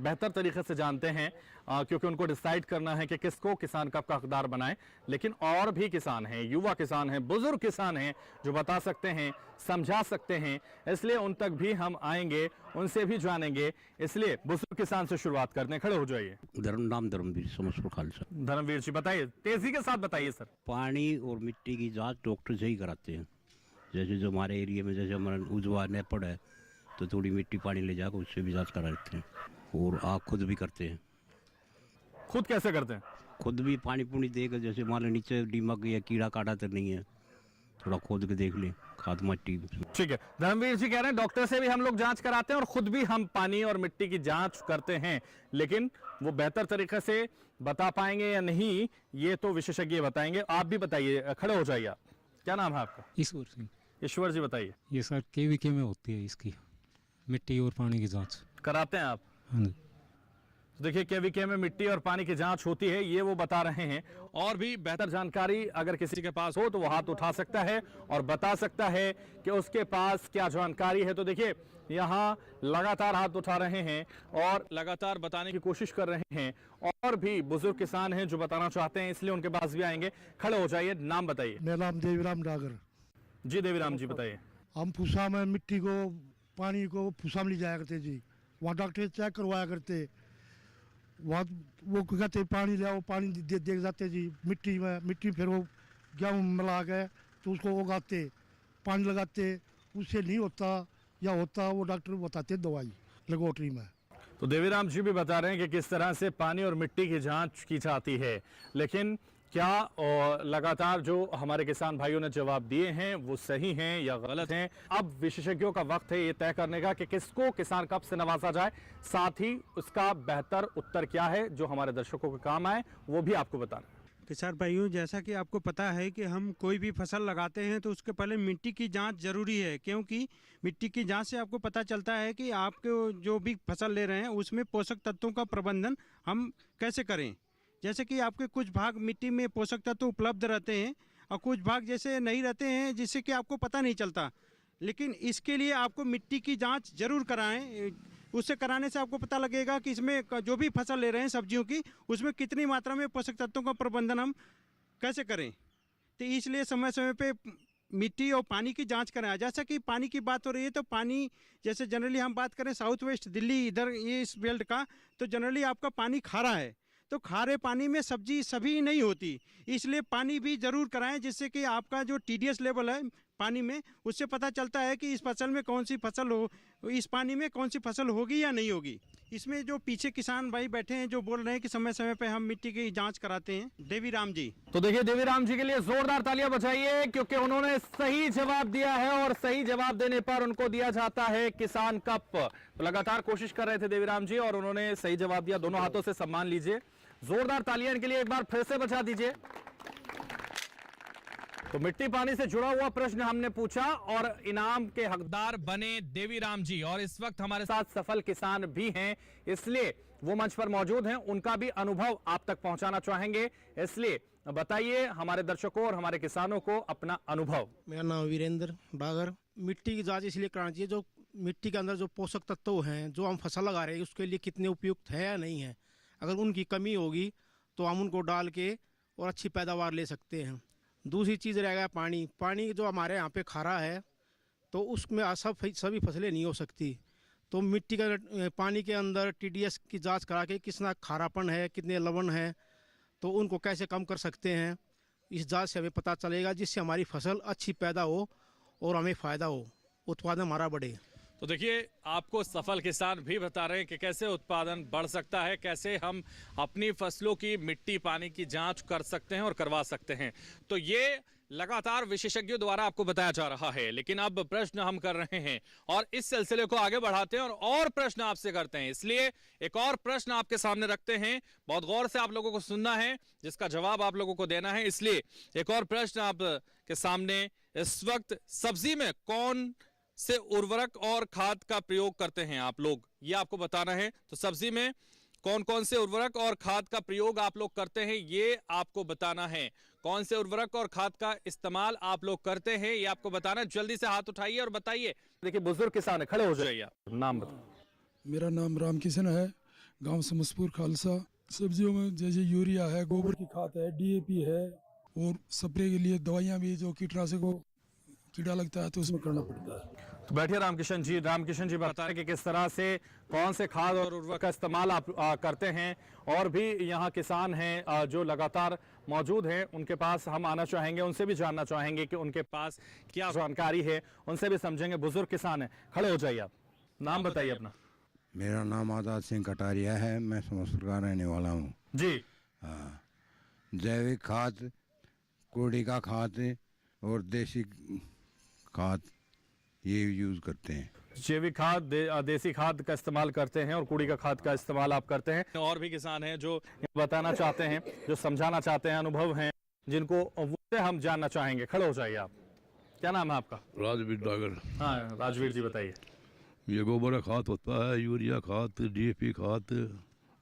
बेहतर तरीके से जानते हैं, क्योंकि उनको डिसाइड करना है कि किसको किसान कप का हकदार बनाएं। लेकिन और भी किसान हैं, युवा किसान हैं, बुजुर्ग किसान हैं, जो बता सकते हैं, समझा सकते हैं। इसलिए उन तक भी हम आएंगे, उनसे भी जानेंगे। इसलिए बुजुर्ग किसान से शुरुआत करते हैं। खड़े हो जाइए। धर्मवीर समस्पुर खालसा। धर्मवीर जी, बताइए, तेजी के साथ बताइए सर। पानी और मिट्टी की जांच डॉक्टर से ही कराते हैं। जैसे जो हमारे एरिया में, जैसे हमारा उजवा नेपड़ है, तो थोड़ी मिट्टी पानी ले जाकर उससे भी जांच करा लेते हैं। और आप खुद भी करते हैं। खुद कैसे करते हैं? खुद भी पानी पुनी देकर, जैसे मान लो नीचे दीमक या कीड़ा काटा तो नहीं है, थोड़ा खोद के देख ले, खाद मट्टी। ठीक है, धर्मवीर जी कह रहे हैं डॉक्टर से भी हम लोग जांच कराते हैं और खुद भी हम पानी और मिट्टी की जांच करते हैं, लेकिन वो बेहतर तरीके से बता पाएंगे या नहीं ये तो विशेषज्ञ बताएंगे। आप भी बताइए, खड़े हो जाइए। आप, क्या नाम है आपका? ईश्वर सिंह। ईश्वर जी, बताइए। ये सर केवीके में होती है इसकी मिट्टी और पानी की जांच कराते हैं आप? हाँ जी। तो देखिए, केवीके में मिट्टी और पानी की जांच होती है, ये वो बता रहे हैं। और भी बेहतर जानकारी अगर किसी के पास हो तो वो हाथ उठा सकता है और बता सकता है कि उसके पास क्या जानकारी है। तो देखिए, यहाँ लगातार हाथ उठा रहे हैं और लगातार बताने की कोशिश कर रहे हैं। और भी बुजुर्ग किसान हैं जो बताना चाहते हैं, इसलिए उनके पास भी आएंगे। खड़े हो जाइए, नाम बताइए। मेरा नाम देवीराम डागर। जी देवीराम जी, बताइए। हम फूसा में मिट्टी को, पानी को फूसा में ले जाया करते जी, वहाँ डॉक्टर चेक करवाया करते, वहाँ वो कहते पानी ले आओ, पानी देख जाते जी मिट्टी में। मिट्टी फिर वो गेहूँ मिला के तो उसको उगाते, पानी लगाते, उससे नहीं होता या होता वो डॉक्टर बताते दवाई लेबोरेटरी में। तो देवीराम जी भी बता रहे हैं कि किस तरह से पानी और मिट्टी की जांच की जाती है। लेकिन क्या लगातार जो हमारे किसान भाइयों ने जवाब दिए हैं वो सही हैं या गलत हैं? अब विशेषज्ञों का वक्त है ये तय करने का कि किसको किसान कप से नवाजा जाए, साथ ही उसका बेहतर उत्तर क्या है जो हमारे दर्शकों के काम आए, वो भी आपको बता रहे हैं। किसान भाइयों, जैसा कि आपको पता है कि हम कोई भी फसल लगाते हैं तो उसके पहले मिट्टी की जांच जरूरी है, क्योंकि मिट्टी की जांच से आपको पता चलता है कि आपको जो भी फसल ले रहे हैं उसमें पोषक तत्वों का प्रबंधन हम कैसे करें। जैसे कि आपके कुछ भाग मिट्टी में पोषक तत्व उपलब्ध रहते हैं और कुछ भाग जैसे नहीं रहते हैं, जिससे कि आपको पता नहीं चलता। लेकिन इसके लिए आपको मिट्टी की जांच जरूर कराएं। उससे कराने से आपको पता लगेगा कि इसमें जो भी फसल ले रहे हैं सब्जियों की, उसमें कितनी मात्रा में पोषक तत्वों का प्रबंधन हम कैसे करें। तो इसलिए समय समय पे मिट्टी और पानी की जांच कराएं। जैसा कि पानी की बात हो रही है, तो पानी जैसे जनरली हम बात करें साउथ वेस्ट दिल्ली, इधर ये इस बेल्ट का, तो जनरली आपका पानी खारा है। तो खारे पानी में सब्जी सभी नहीं होती, इसलिए पानी भी ज़रूर कराएं, जिससे कि आपका जो TDS लेवल है, पानी में, उससे पता चलता है कि इस फसल में कौन सी फसल हो, इस पानी में कौन सी फसल होगी या नहीं होगी। इसमें जो पीछे किसान भाई बैठे हैं जो बोल रहे हैं कि समय समय पे हम मिट्टी की जांच कराते हैं, देवीराम जी। तो देखिए देवीराम जी के लिए जोरदार तालियां बजाइए, क्योंकि उन्होंने सही जवाब दिया है और सही जवाब देने पर उनको दिया जाता है किसान कप। तो लगातार कोशिश कर रहे थे देवीराम जी और उन्होंने सही जवाब दिया। दोनों हाथों से सम्मान लीजिए, जोरदार तालियां इनके लिए एक बार फिर से बजा दीजिए। तो मिट्टी पानी से जुड़ा हुआ प्रश्न हमने पूछा और इनाम के हकदार बने देवीराम जी, और इस वक्त हमारे साथ सफल किसान भी हैं, इसलिए वो मंच पर मौजूद हैं, उनका भी अनुभव आप तक पहुंचाना चाहेंगे। इसलिए बताइए हमारे दर्शकों और हमारे किसानों को अपना अनुभव। मेरा नाम वीरेंद्र बागर। मिट्टी की जांच इसलिए करानी चाहिए, जो मिट्टी के अंदर जो पोषक तत्व हैं जो हम फसल लगा रहे हैं उसके लिए कितने उपयुक्त है या नहीं है। अगर उनकी कमी होगी तो हम उनको डाल के और अच्छी पैदावार ले सकते हैं। दूसरी चीज़ रह गया पानी। पानी जो हमारे यहाँ पे खारा है तो उसमें सभी फसलें नहीं हो सकती। तो मिट्टी का पानी के अंदर TDS की जांच करा के कितना खारापन है, कितने लवण है, तो उनको कैसे कम कर सकते हैं, इस जांच से हमें पता चलेगा, जिससे हमारी फसल अच्छी पैदा हो और हमें फ़ायदा हो, उत्पादन हमारा बढ़े। तो देखिए आपको सफल किसान भी बता रहे हैं कि कैसे उत्पादन बढ़ सकता है, कैसे हम अपनी फसलों की मिट्टी पानी की जांच कर सकते हैं और करवा सकते हैं। तो ये लगातार विशेषज्ञों द्वारा आपको बताया जा रहा है। लेकिन अब प्रश्न हम कर रहे हैं और इस सिलसिले को आगे बढ़ाते हैं और प्रश्न आपसे करते हैं। इसलिए एक और प्रश्न आपके सामने रखते हैं, बहुत गौर से आप लोगों को सुनना है, जिसका जवाब आप लोगों को देना है। इसलिए एक और प्रश्न आपके सामने, इस वक्त सब्जी में कौन से उर्वरक और खाद का प्रयोग करते हैं आप लोग, ये आपको बताना है। तो सब्जी में कौन कौन से उर्वरक और खाद का प्रयोग आप लोग करते हैं, ये आपको बताना है। कौन से उर्वरक और खाद का इस्तेमाल आप लोग करते हैं, ये आपको बताना है। जल्दी से हाथ उठाइए और बताइए। देखिए बुजुर्ग किसान है, खड़े हो जाइए, नाम बताओ। मेरा नाम राम किशन है, गांव समसपुर खालसा। सब्जियों में जैसे यूरिया है, गोबर की खाद है, DAP है और स्प्रे के लिए दवाइयाँ भी, जो कीटनाशकों कीड़ा लगता है तो उसमें करना पड़ता है। तो बैठिए रामकिशन जी बता रहे कि किस तरह से कौन से खाद और उर्वरक का इस्तेमाल आप करते हैं। और भी यहाँ किसान हैं जो लगातार मौजूद हैं, उनके पास हम आना चाहेंगे, उनसे भी जानना चाहेंगे कि उनके पास क्या जानकारी है, उनसे भी समझेंगे। बुजुर्ग किसान है, खड़े हो जाइए, आप नाम बताइए अपना। मेरा नाम आजाद सिंह कटारिया है, मैं समसपुर का रहने वाला हूँ जी। हाँ, जैविक खाद, कूड़ी का खाद और देसी खाद ये यूज़ करते हैं। जैविक खाद, देसी खाद का इस्तेमाल करते हैं और कूड़ी का खाद का इस्तेमाल आप करते हैं। और भी किसान हैं जो बताना चाहते हैं, जो समझाना चाहते हैं, अनुभव हैं जिनको, वो हम जानना चाहेंगे। खड़े हो जाइए आप, क्या नाम है आपका? राजवीर डागर। हाँ राजवीर जी बताइए। ये गोबर का खाद होता है, यूरिया खाद, DAP खाद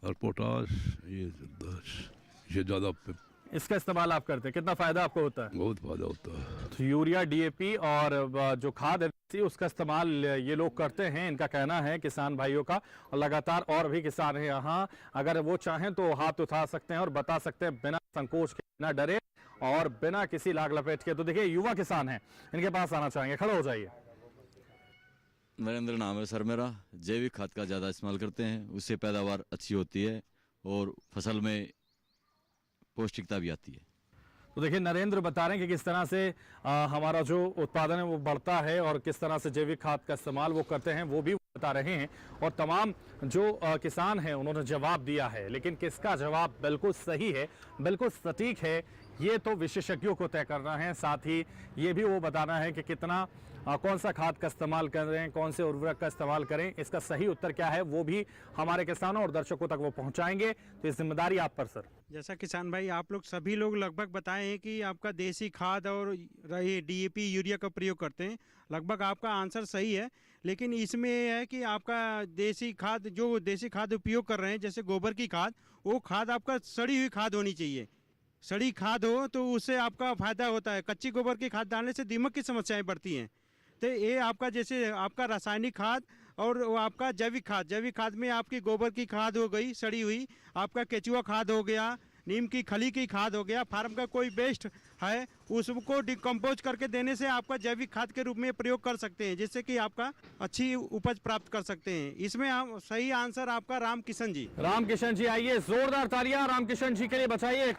और पोटाश, ये ज़्यादा इसका इस्तेमाल आप करते हैं, कितना फायदा आपको होता है? बहुत फायदा होता है। तो यूरिया, DAP और जो खाद है उसका इस्तेमाल ये लोग करते हैं, इनका कहना है किसान भाइयों का। और लगातार और भी किसान हैं यहाँ, अगर वो चाहें तो हाथ उठा सकते हैं और बता सकते हैं बिना संकोच के, बिना डरे और बिना किसी लाग लपेट के। तो देखिए युवा किसान हैं, इनके पास आना चाहेंगे, खड़े हो जाइए। नरेंद्र नाम है सर मेरा। जैविक खाद का ज़्यादा इस्तेमाल करते हैं, उससे पैदावार अच्छी होती है और फसल में पौष्टिकता भी आती है। तो देखिए नरेंद्र बता रहे हैं कि किस तरह से हमारा जो उत्पादन है वो बढ़ता है और किस तरह से जैविक खाद का इस्तेमाल वो करते हैं, वो भी बता रहे हैं। और तमाम जो किसान हैं उन्होंने जवाब दिया है, लेकिन किसका जवाब बिल्कुल सही है, बिल्कुल सटीक है, ये तो विशेषज्ञों को तय करना है। साथ ही ये भी वो बताना है कि कितना कौन सा खाद का इस्तेमाल करें, कौन से उर्वरक का इस्तेमाल करें, इसका सही उत्तर क्या है वो भी हमारे किसानों और दर्शकों तक वो पहुंचाएंगे। तो इस जिम्मेदारी आप पर सर। जैसा किसान भाई आप लोग सभी लोग लगभग बताए हैं कि आपका देसी खाद और DAP यूरिया का प्रयोग करते हैं, लगभग आपका आंसर सही है। लेकिन इसमें यह है कि आपका देसी खाद, जो देसी खाद उपयोग कर रहे हैं जैसे गोबर की खाद, वो खाद आपका सड़ी हुई खाद होनी चाहिए। सड़ी खाद हो तो उससे आपका फायदा होता है। कच्ची गोबर की खाद डालने से दीमक की समस्याएं बढ़ती हैं। तो ये आपका जैसे आपका रासायनिक खाद और आपका जैविक खाद में आपकी गोबर की खाद हो गई सड़ी हुई, आपका केचुआ खाद हो गया, नीम की खली की खाद हो गया, फार्म का कोई वेस्ट है उसको डिकम्पोज करके देने से आपका जैविक खाद के रूप में प्रयोग कर सकते हैं, जिससे कि आपका अच्छी उपज प्राप्त कर सकते हैं। इसमें हम सही आंसर आपका रामकिशन जी। रामकिशन जी आइए, जोरदार तालियां रामकिशन जी के लिए बचाइए।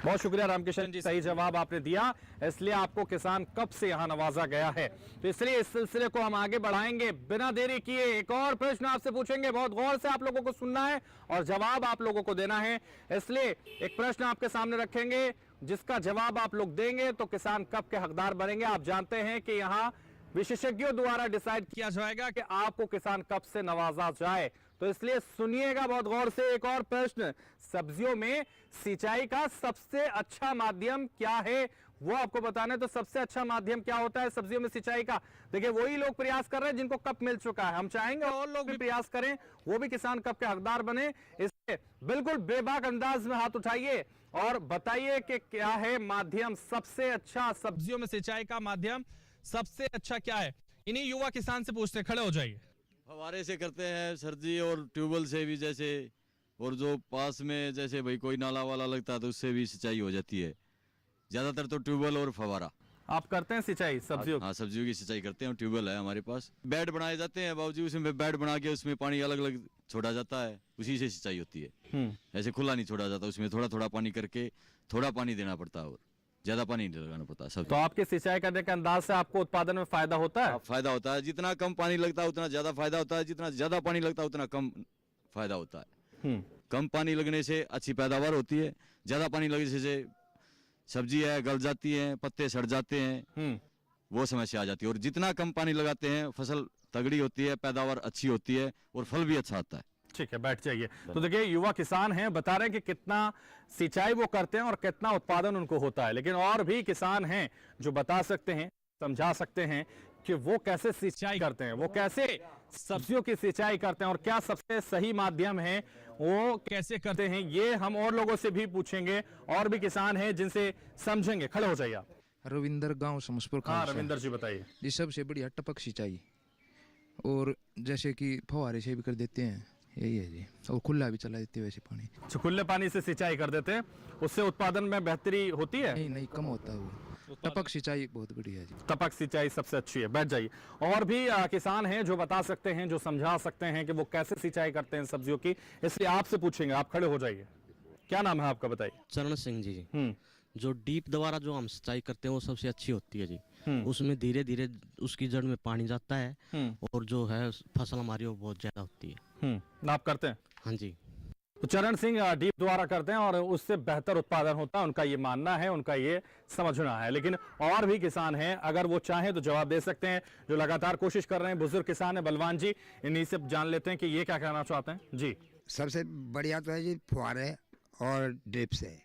बहुत शुक्रिया रामकिशन जी, सही जवाब आपने दिया, इसलिए आपको किसान कप से यहाँ नवाजा गया है। तो इसलिए इस सिलसिले को हम आगे बढ़ाएंगे बिना देरी किए। एक और प्रश्न आपसे पूछेंगे, बहुत गौर से आप लोगों को सुनना है और जवाब आप लोगों को देना है। इसलिए एक प्रश्न आपके सामने रखेंगे, जिसका जवाब आप लोग देंगे तो किसान कप के हकदार बनेंगे। आप जानते हैं कि यहाँ विशेषज्ञों द्वारा डिसाइड किया जाएगा कि आपको किसान कप से नवाजा जाए, तो इसलिए सुनिएगा बहुत गौर से। एक और प्रश्न, सब्जियों में सिंचाई का सबसे अच्छा माध्यम क्या है, वो आपको बताना है। तो सबसे अच्छा माध्यम क्या होता है सब्जियों में सिंचाई का? देखिए, वही लोग प्रयास कर रहे हैं जिनको कप मिल चुका है। हम चाहेंगे और लोग भी प्रयास करें, वो भी किसान कप के हकदार बने। इसलिए बिल्कुल बेबाक अंदाज में हाथ उठाइए और बताइए कि क्या है माध्यम सबसे अच्छा, सब्जियों में सिंचाई का माध्यम सबसे अच्छा क्या है। इन्हीं युवा किसान से पूछते हैं, खड़े हो जाइए। फवारे से करते हैं सर जी, और ट्यूबवेल से भी जैसे, और जो पास में जैसे भाई कोई नाला वाला लगता है तो उससे भी सिंचाई हो जाती है। ज्यादातर तो ट्यूबवेल और फवारा। आप करते हैं सिंचाई सब्जियों? हाँ, सब्जियों की सिंचाई करते हैं, ट्यूबवेल है हमारे पास। बेड बनाए जाते हैं बाबूजी, उसमें बेड बना के उसमें पानी अलग अलग छोड़ा जाता है, उसी से सिंचाई होती है। ऐसे खुला नहीं छोड़ा जाता, उसमें थोड़ा थोड़ा पानी करके थोड़ा पानी देना पड़ता है और ज्यादा पानी नहीं लगाना पड़ता सब। तो आपके सिंचाई करने के अंदाज से आपको उत्पादन में फायदा होता है? फायदा होता है, जितना कम पानी लगता है उतना ज्यादा फायदा होता है, जितना ज्यादा पानी लगता है उतना कम फायदा होता है। कम पानी लगने से अच्छी पैदावार होती है, ज्यादा पानी लगने से सब्जी है गल जाती है, पत्ते सड़ जाते हैं, वो समस्या आ जाती है। और जितना कम पानी लगाते हैं फसल तगड़ी होती है, पैदावार अच्छी होती है और फल भी अच्छा आता है। ठीक है, बैठ जाइए। तो देखिए, युवा किसान हैं, बता रहे हैं कि कितना सिंचाई वो करते हैं और कितना उत्पादन उनको होता है। लेकिन और भी किसान हैं जो बता सकते हैं, समझा सकते हैं कि वो कैसे सिंचाई करते हैं, वो कैसे सब्जियों की सिंचाई करते हैं और क्या सबसे सही माध्यम है, वो कैसे करते हैं। ये हम और लोगों से भी पूछेंगे, और भी किसान हैं जिनसे समझेंगे। खड़े हो जाइए आप। रविंदर, गांव समसपुर। हाँ रविंदर जी, बताइए जी। सबसे बढ़िया टपक सिंचाई, और जैसे कि फवारे से भी कर देते हैं, यही है जी। और खुला भी चला देते हैं वैसे पानी। अच्छा, खुले पानी से सिंचाई कर देते हैं, उससे उत्पादन में बेहतरी होती है? नहीं, कम होता है वो। टपक सिंचाई बहुत बढ़िया है जी। टपक सिंचाई सबसे अच्छी है, बैठ जाइए। और भी किसान हैं जो बता सकते हैं, जो समझा सकते हैं कि वो कैसे सिंचाई करते हैं सब्जियों की, इसलिए आपसे पूछेंगे। आप खड़े हो जाइए। क्या नाम है आपका, बताइए? चरण सिंह जी। जो डीप द्वारा जो हम सिंचाई करते हैं वो सबसे अच्छी होती है जी। उसमें धीरे धीरे उसकी जड़ में पानी जाता है और जो है फसल हमारी वो बहुत ज्यादा होती है। आप करते हैं? हाँ जी। तो चरण सिंह डीप द्वारा करते हैं और उससे बेहतर उत्पादन होता है, उनका ये मानना है, उनका ये समझना है। लेकिन और भी किसान हैं, अगर वो चाहें तो जवाब दे सकते हैं, जो लगातार कोशिश कर रहे हैं। बुजुर्ग किसान है बलवान जी, इन्हीं से जान लेते हैं कि ये क्या कहना चाहते हैं जी। सबसे बढ़िया तो है जी फुहारे और ड्रिप से।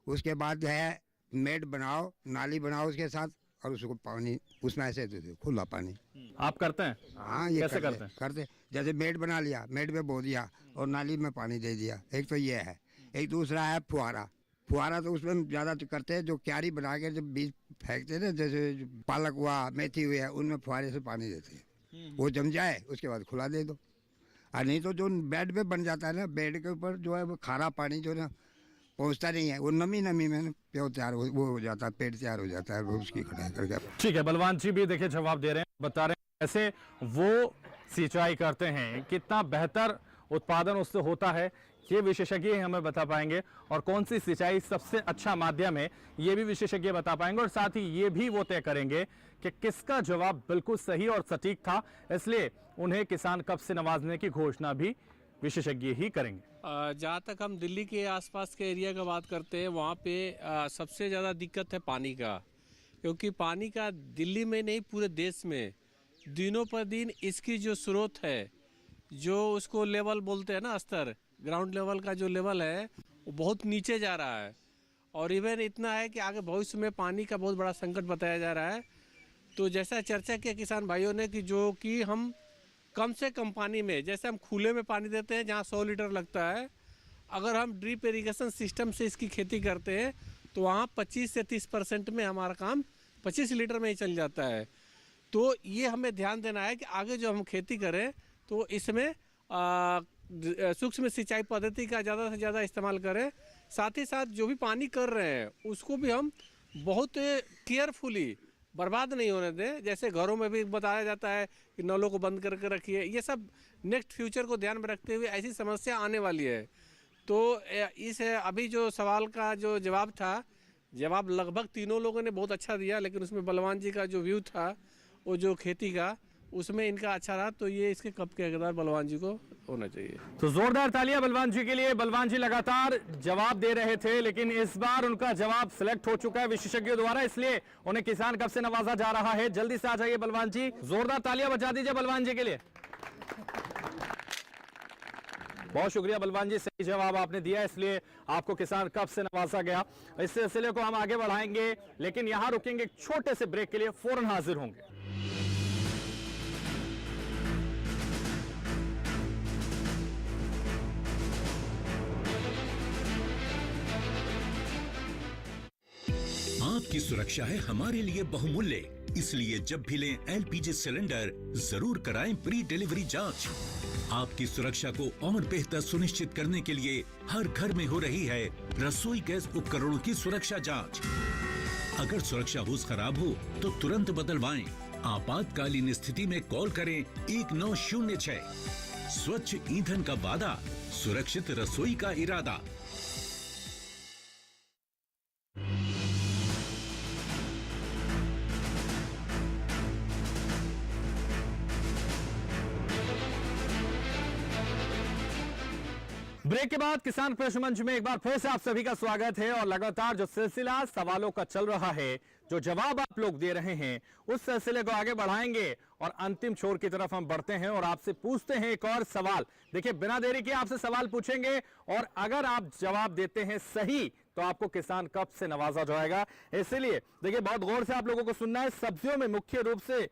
उसके बाद है मेड बनाओ, नाली बनाओ उसके साथ, और उसको पानी उसमें ऐसे दे दो, खुला पानी। आप करते हैं? हाँ, ये कैसे करते हैं? करते जैसे मेड बना लिया, मेड में बो दिया और नाली में पानी दे दिया। एक तो ये है। एक दूसरा है फुहारा। फुहारा तो उसमें ज़्यादा करते हैं, जो क्यारी बना के जब बीज फेंकते हैं ना, जैसे पालक हुआ, मेथी हुई है, उनमें फुहारे से पानी देते हैं। वो जम जाए उसके बाद खुला दे दो। और नहीं तो जो बेड पे बन जाता है ना, बेड के ऊपर जो है वो खारा पानी जो ना पहुंचता नहीं है, वो नमी में प्यो तैयार वो हो जाता है, पेड़ तैयार हो जाता है, वो उसकी कटाई करके। ठीक है, बलवान जी भी देखिए जवाब दे रहे हैं, बता रहे हैं कैसे वो सिंचाई करते हैं, कितना बेहतर उत्पादन उससे होता है, ये विशेषज्ञ हमें बता पाएंगे। और कौन सी सिंचाई सबसे अच्छा माध्यम है, ये भी विशेषज्ञ बता पाएंगे। और साथ ही ये भी वो तय करेंगे कि किसका जवाब बिल्कुल सही और सटीक था, इसलिए उन्हें किसान कप से नवाजने की घोषणा भी विशेषज्ञ ही करेंगे। जहाँ तक हम दिल्ली के आसपास के एरिया का बात करते हैं, वहाँ पे सबसे ज़्यादा दिक्कत है पानी का, क्योंकि पानी का दिल्ली में नहीं पूरे देश में दिनों पर दिन इसकी जो स्रोत है, जो उसको लेवल बोलते हैं ना, स्तर, ग्राउंड लेवल का जो लेवल है वो बहुत नीचे जा रहा है। और इवन इतना है कि आगे भविष्य में पानी का बहुत बड़ा संकट बताया जा रहा है। तो जैसा चर्चा किया किसान भाइयों ने कि जो कि हम कम से कम पानी में, जैसे हम खुले में पानी देते हैं जहाँ 100 लीटर लगता है, अगर हम ड्रिप इरिगेशन सिस्टम से इसकी खेती करते हैं तो वहाँ 25 से 30% में हमारा काम 25 लीटर में ही चल जाता है। तो ये हमें ध्यान देना है कि आगे जो हम खेती करें तो इसमें सूक्ष्म सिंचाई पद्धति का ज़्यादा से ज़्यादा इस्तेमाल करें। साथ ही साथ जो भी पानी कर रहे हैं उसको भी हम बहुत केयरफुली बर्बाद नहीं होने दें। जैसे घरों में भी बताया जाता है कि नलों को बंद करके रखिए, ये सब नेक्स्ट फ्यूचर को ध्यान में रखते हुए ऐसी समस्या आने वाली है। तो इस अभी जो सवाल का जो जवाब लगभग तीनों लोगों ने बहुत अच्छा दिया, लेकिन उसमें बलवान जी का जो व्यू था वो जो खेती का उसमें इनका अच्छा रहा, तो ये इसके कप के हकदार बलवान जी को होना चाहिए। तो जोरदार तालियां बलवान जी के लिए। बलवान जी लगातार जवाब दे रहे थे, लेकिन इस बार उनका जवाब सिलेक्ट हो चुका है विशेषज्ञों द्वारा, इसलिए उन्हें किसान कप से नवाजा जा रहा है। जल्दी से आ जाइए बलवान जी, जोरदार तालियां बजा दीजिए बलवान जी के लिए। बहुत शुक्रिया बलवान जी, सही जवाब आपने दिया, इसलिए आपको किसान कप से नवाजा गया। इस सिलसिले को हम आगे बढ़ाएंगे, लेकिन यहां रुकेंगे एक छोटे से ब्रेक के लिए, फौरन हाजिर होंगे। आपकी सुरक्षा है हमारे लिए बहुमूल्य, इसलिए जब भी लें एलपीजी सिलेंडर जरूर कराएं प्री डिलीवरी जांच। आपकी सुरक्षा को और बेहतर सुनिश्चित करने के लिए हर घर में हो रही है रसोई गैस उपकरणों की सुरक्षा जांच। अगर सुरक्षा होज खराब हो तो तुरंत बदलवाएं। आपातकालीन स्थिति में कॉल करें 1906। स्वच्छ ईंधन का वादा, सुरक्षित रसोई का इरादा। ब्रेक के बाद किसान प्रश्न मंच में एक बार फिर से आप सभी का स्वागत है। और लगातार जो सिलसिला सवालों का चल रहा है, जो जवाब आप लोग दे रहे हैं, उस सिलसिले को आगे बढ़ाएंगे और अंतिम छोर की तरफ हम बढ़ते हैं और आपसे पूछते हैं एक और सवाल। देखिए, बिना देरी के आपसे सवाल पूछेंगे और अगर आप जवाब देते हैं सही तो आपको किसान कप से नवाजा जाएगा। इसलिए देखिए, बहुत गौर से आप लोगों को सुनना है। सब्जियों में मुख्य रूप से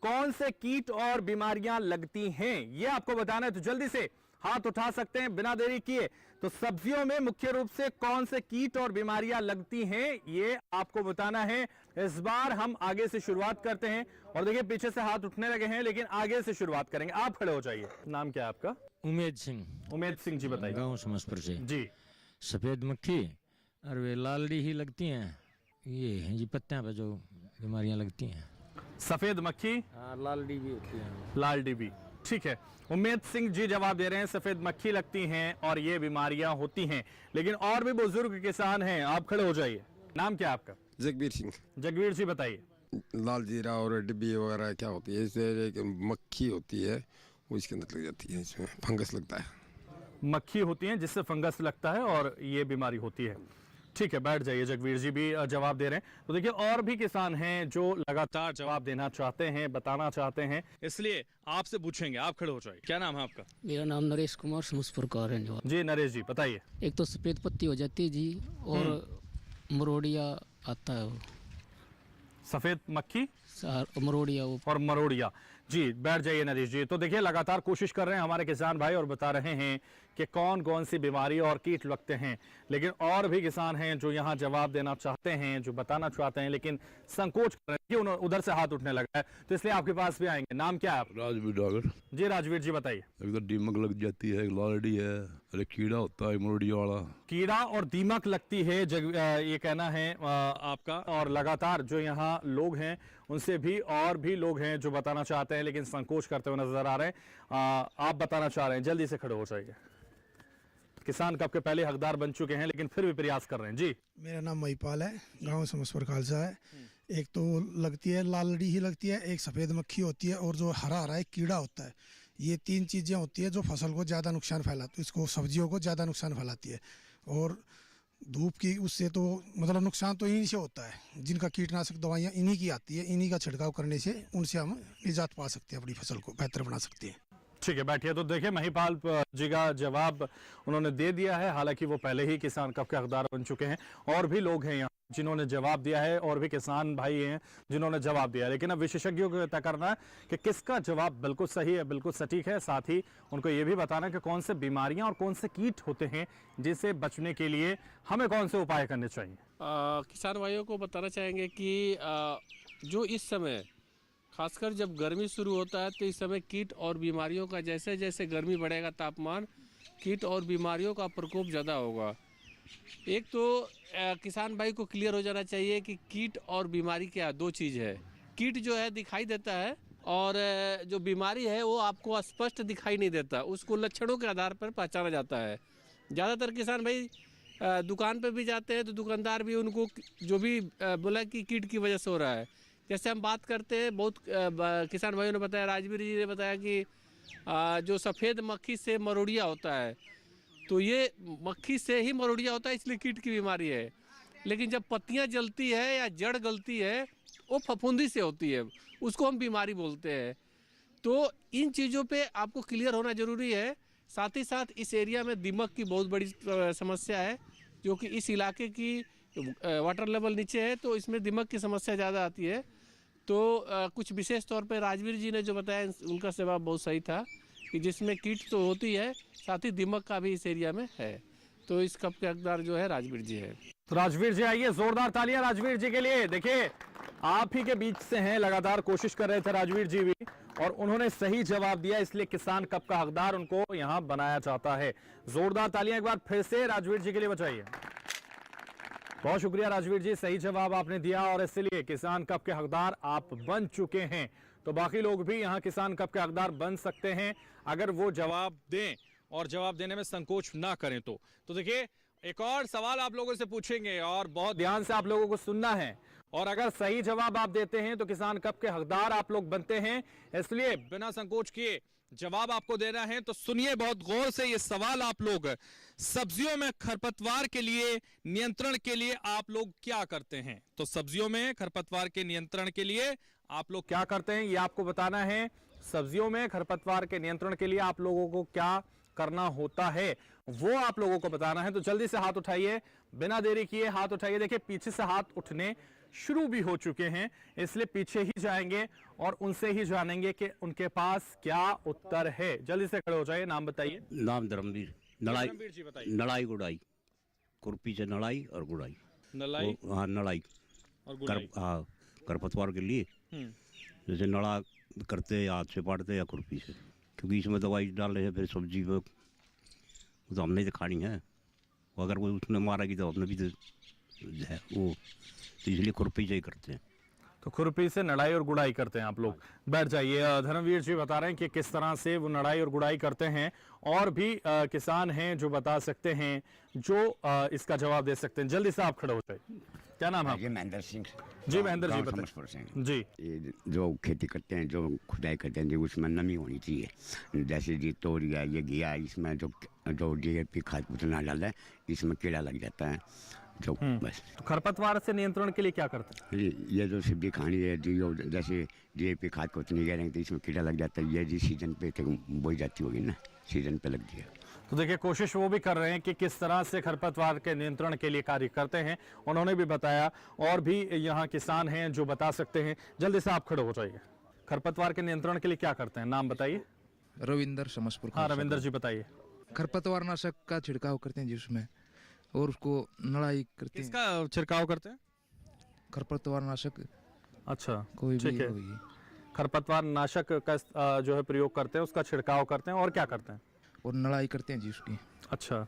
कौन से कीट और बीमारियां लगती हैं, यह आपको बताना है। तो जल्दी से हाथ उठा सकते हैं बिना देरी किए। तो सब्जियों में मुख्य रूप से कौन से कीट और बीमारियां लगती हैं, ये आपको बताना है। इस बार हम आगे से शुरुआत करते हैं और देखिए पीछे से हाथ उठने लगे हैं, लेकिन आगे से शुरुआत करेंगे। आप खड़े हो जाइए। नाम क्या है आपका? उमेद सिंह। उमेद सिंह जी, बताइए। गांव समसपुर से जी। सफेद मक्खी और वे लालड़ी ही लगती हैं, ये हैं जी पत्तियां पे जो बीमारियां लगती हैं। सफेद मक्खी, लालड़ी भी होती है। लालडी भी, ठीक है। उमेद सिंह जी जवाब दे रहे हैं सफेद मक्खी लगती हैं और ये बीमारियां होती हैं। लेकिन और भी बुजुर्ग किसान हैं, आप खड़े हो जाइए। नाम क्या है आपका? जगबीर सिंह। जगबीर जी, बताइए। लाल जीरा और डिब्बी वगैरह क्या होती है, इससे एक मक्खी होती है वो इसके अंदर लग जाती है, इसमें फंगस लगता है। मक्खी होती है जिससे फंगस लगता है और ये बीमारी होती है। ठीक है, बैठ जाइए। जगबीर जी भी जवाब दे रहे हैं। तो देखिए, और भी किसान हैं जो लगातार जवाब देना चाहते हैं, बताना चाहते हैं, इसलिए आपसे पूछेंगे। आप खड़े हो जाइए। क्या नाम है आपका? मेरा नाम नरेश कुमार समसपुर का रहने वाला। जी नरेश जी, बताइए। एक तो सफेद पत्ती हो जाती है जी, और मरोड़िया आता है वो। सफेद मक्खी, मरोड़िया वो, और मरोड़िया। जी, बैठ जाइए नरेश जी। तो देखिए, लगातार कोशिश कर रहे हैं हमारे किसान भाई और बता रहे हैं कि कौन कौन सी बीमारी और कीट लगते हैं। लेकिन और भी किसान हैं जो यहाँ जवाब देना चाहते हैं, जो बताना चाहते हैं, लेकिन संकोच कर रहे हैं कि उधर से हाथ उठने लगा है, तो इसलिए आपके पास भी आएंगे। नाम क्या है आप? राजवीर डागर। जी राजवीर जी, बताइए। एक तो दीमक लग जाती है, एक लालड़ी है, अरे कीड़ा होता है मुरड़िया वाला। कीड़ा और दीमक लगती है, ये कहना है आपका। और लगातार जो यहाँ लोग हैं उनसे भी और भी लोग हैं जो बताना चाहते हैं, लेकिन संकोच करते हुए नजर आ रहे हैं। आप बताना चाह रहे हैं, जल्दी से खड़े हो जाइए। किसान कप के पहले हकदार बन चुके हैं, लेकिन फिर भी प्रयास कर रहे हैं। जी। मेरा नाम महिपाल है, गांव समसपुर खालसा है। एक तो लगती है लालड़ी ही लगती है, एक सफ़ेद मक्खी होती है, और जो हरा हरा एक कीड़ा होता है। ये तीन चीज़ें होती है जो फसल को ज़्यादा नुकसान फैलाती है, इसको सब्जियों को ज़्यादा नुकसान फैलाती है। और धूप की उससे तो मतलब नुकसान तो इन्हीं से होता है। जिनका कीटनाशक दवाइयाँ इन्हीं की आती है, इन्हीं का छिड़काव करने से उनसे हम निजात पा सकते हैं, अपनी फसल को बेहतर बना सकते हैं। ठीक है, बैठिए। तो देखिए, महिपाल जी का जवाब उन्होंने दे दिया है। हालांकि वो पहले ही किसान कप के हकदार बन चुके हैं। और भी लोग हैं यहाँ जिन्होंने जवाब दिया है, और भी किसान भाई हैं जिन्होंने जवाब दिया है। लेकिन अब विशेषज्ञों को तय करना है कि किसका जवाब बिल्कुल सही है, बिल्कुल सटीक है। साथ ही उनको ये भी बताना है कि कौन से बीमारियां और कौन से कीट होते हैं जिनसे बचने के लिए हमें कौन से उपाय करने चाहिए। किसान भाइयों को बताना चाहेंगे कि जो इस समय खासकर जब गर्मी शुरू होता है, तो इस समय कीट और बीमारियों का, जैसे जैसे गर्मी बढ़ेगा तापमान, कीट और बीमारियों का प्रकोप ज़्यादा होगा। एक तो किसान भाई को क्लियर हो जाना चाहिए कि कीट और बीमारी क्या, दो चीज़ है। कीट जो है दिखाई देता है, और जो बीमारी है वो आपको स्पष्ट दिखाई नहीं देता, उसको लक्षणों के आधार पर पहचाना जाता है। ज़्यादातर किसान भाई दुकान पे भी जाते हैं तो दुकानदार भी उनको जो भी बोला कि कीट की वजह से हो रहा है। जैसे हम बात करते हैं, बहुत किसान भाइयों ने बताया, राजवीर जी ने बताया कि जो सफ़ेद मक्खी से मरोड़िया होता है, तो ये मक्खी से ही मरोड़िया होता है, इसलिए कीट की बीमारी है। लेकिन जब पत्तियां जलती है या जड़ गलती है, वो फफूंदी से होती है, उसको हम बीमारी बोलते हैं। तो इन चीज़ों पे आपको क्लियर होना ज़रूरी है। साथ ही साथ इस एरिया में दीमक की बहुत बड़ी समस्या है, जो कि इस इलाके की वाटर लेवल नीचे है, तो इसमें दीमक की समस्या ज़्यादा आती है। तो कुछ विशेष तौर पे राजवीर जी ने जो बताया, उनका जवाब बहुत सही था कि जिसमें कीट तो होती है, साथ ही दीमक का भी इस एरिया में है। तो इस कप के हकदार जो है राजवीर जी है। तो राजवीर जी आइए, जोरदार तालियां राजवीर जी के लिए। देखिए, आप ही के बीच से हैं, लगातार कोशिश कर रहे थे राजवीर जी भी, और उन्होंने सही जवाब दिया, इसलिए किसान कप का हकदार उनको यहां बनाया जाता है। जोरदार तालियां एक बार फिर से राजवीर जी के लिए बजाइए। बहुत शुक्रिया राजवीर जी, सही जवाब आपने दिया और इसलिए किसान कप के हकदार आप बन चुके हैं। तो बाकी लोग भी यहां किसान कप के हकदार बन सकते हैं, अगर वो जवाब दें और जवाब देने में संकोच ना करें तो देखिए, एक और सवाल आप लोगों से पूछेंगे और बहुत ध्यान से आप लोगों को सुनना है, और अगर सही जवाब आप देते हैं तो किसान कप के हकदार आप लोग बनते हैं। इसलिए बिना संकोच किए जवाब आपको देना है, तो सुनिए बहुत गौर से ये सवाल आप लोग। सब्जियों में खरपतवार के लिए नियंत्रण के लिए आप लोग क्या करते हैं? तो सब्जियों में खरपतवार के नियंत्रण के लिए आप लोग क्या करते हैं, ये आपको बताना है। सब्जियों में खरपतवार के नियंत्रण के लिए आप लोगों को क्या करना होता है, वो आप लोगों को बताना है। तो जल्दी से हाथ उठाइए, बिना देरी किए हाथ उठाइए। देखिए, पीछे से हाथ उठने शुरू भी हो चुके हैं, इसलिए पीछे ही जाएंगे और उनसे ही जानेंगे कि उनके पास क्या उत्तर है। जल्दी से खड़े हो जाइए, नाम बताइए। नाम धर्मवीर। धर्मवीर जी बताइए। नड़ाई गुड़ाई, खुरपी से नड़ाई और गुड़ाई। नड़ाई, हाँ नड़ाई और गुड़ाई। हाँ, खरपतवार के लिए जैसे नड़ा करते हैं, हाथ से पाटते या खुरपी से, क्योंकि इसमें दवाई डाल रहे हैं, फिर सब्जी में तो हमने तो खानी है, अगर कोई उसने मारेगी तो हमने भी तो है वो, तो इसलिए खुरपी से ही करते हैं। तो खुरपी से नड़ाई और गुड़ाई करते हैं आप लोग। बैठ जाइए। धर्मवीर जी बता रहे हैं कि किस तरह से वो नड़ाई और गुड़ाई करते हैं, और भी किसान हैं जो बता सकते हैं, जो इसका जवाब दे सकते हैं। जल्दी से आप खड़े हो जाइए। क्या नाम है? महेंद्र सिंह जी। महेंद्र जी बताइए। जी, ये जो खेती करते हैं, जो खुदाई करते हैं, उसमें नमी होनी चाहिए। जैसे जी तोरी है, ये घिया, इसमें जो DAP खाद उतना डाला है, इसमें कीड़ा लग जाता है। जो बस तो खरपतवार से नियंत्रण के लिए क्या करते हैं? ये जो सब्जी खानी है, जो जैसे DAP खाद को उतनी कह रहे हैं, तो इसमें कीड़ा लग जाता है। ये जी सीजन पे बोई जाती होगी ना, सीजन पे लग गया। तो देखिए, कोशिश वो भी कर रहे हैं कि किस तरह से खरपतवार के नियंत्रण के लिए कार्य करते हैं, उन्होंने भी बताया। और भी यहाँ किसान हैं जो बता सकते हैं। जल्दी से आप खड़े हो जाइए। खरपतवार के नियंत्रण के लिए क्या करते हैं, नाम बताइए। रविंदर समसपुर। हाँ रविंदर जी बताइए। खरपतवार नाशक का छिड़काव करते हैं जिसमें, और उसको नड़ाई करते हैं। किसका छिड़काव करते हैं? खरपतवार नाशक। अच्छा, कोई ठीक है। खरपतवार नाशक का जो है प्रयोग करते हैं, उसका छिड़काव करते हैं, और क्या करते हैं? और नड़ाई करते हैं जी उसकी। अच्छा,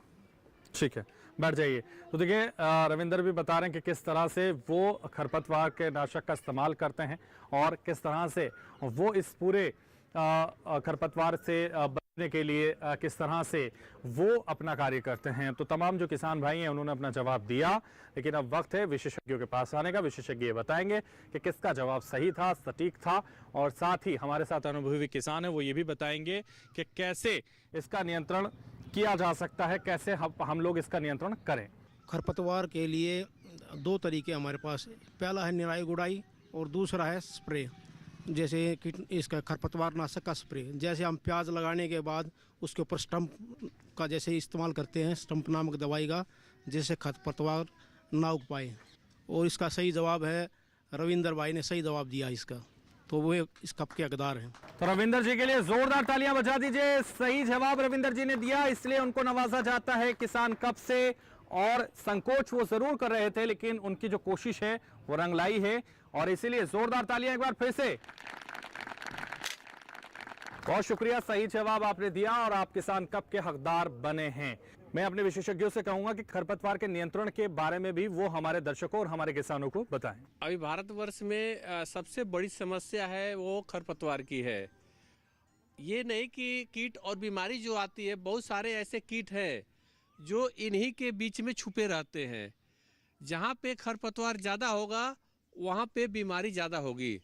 ठीक है, बैठ जाइए। तो देखिए, रविंदर भी बता रहे हैं कि किस तरह से वो खरपतवार के नाशक का इस्तेमाल करते हैं, और किस तरह से वो इस पूरे खरपतवार से बचने के लिए किस तरह से वो अपना कार्य करते हैं। तो तमाम जो किसान भाई हैं उन्होंने अपना जवाब दिया, लेकिन अब वक्त है विशेषज्ञों के पास आने का। विशेषज्ञ बताएंगे कि किसका जवाब सही था, सटीक था, और साथ ही हमारे साथ अनुभवी किसान है, वो ये भी बताएंगे कि कैसे इसका नियंत्रण किया जा सकता है, कैसे हम लोग इसका नियंत्रण करें। खरपतवार के लिए दो तरीके हमारे पास। पहला है निराई गुड़ाई और दूसरा है स्प्रे। जैसे इसका खरपतवार नाशक का स्प्रे, जैसे हम प्याज लगाने के बाद उसके ऊपर स्टंप का जैसे इस्तेमाल करते हैं, स्टंप नामक दवाई का, जिससे खरपतवार ना उग पाए। और इसका सही जवाब है, रविंदर भाई ने सही जवाब दिया इसका, तो वो इस कप के हकदार हैं। तो रविंदर जी के लिए जोरदार तालियां बजा दीजिए। सही जवाब रविंदर जी ने दिया, इसलिए उनको नवाजा जाता है किसान कप से। और संकोच वो जरूर कर रहे थे, लेकिन उनकी जो कोशिश है वो रंग लाई है, और इसीलिए जोरदार तालियां एक बार फिर से। बहुत शुक्रिया, सही जवाब आपने दिया और आप किसान कप के हकदार बने हैं। मैं अपने विशेषज्ञों से कहूंगा कि खरपतवार के नियंत्रण के बारे में भी वो हमारे दर्शकों और हमारे किसानों को बताएं। अभी भारतवर्ष में सबसे बड़ी समस्या है वो खरपतवार की है। ये नहीं कि कीट और बीमारी जो आती है, बहुत सारे ऐसे कीट हैं जो इन्हीं के बीच में छुपे रहते हैं। जहाँ पे खरपतवार ज़्यादा होगा वहाँ पे बीमारी ज़्यादा होगी,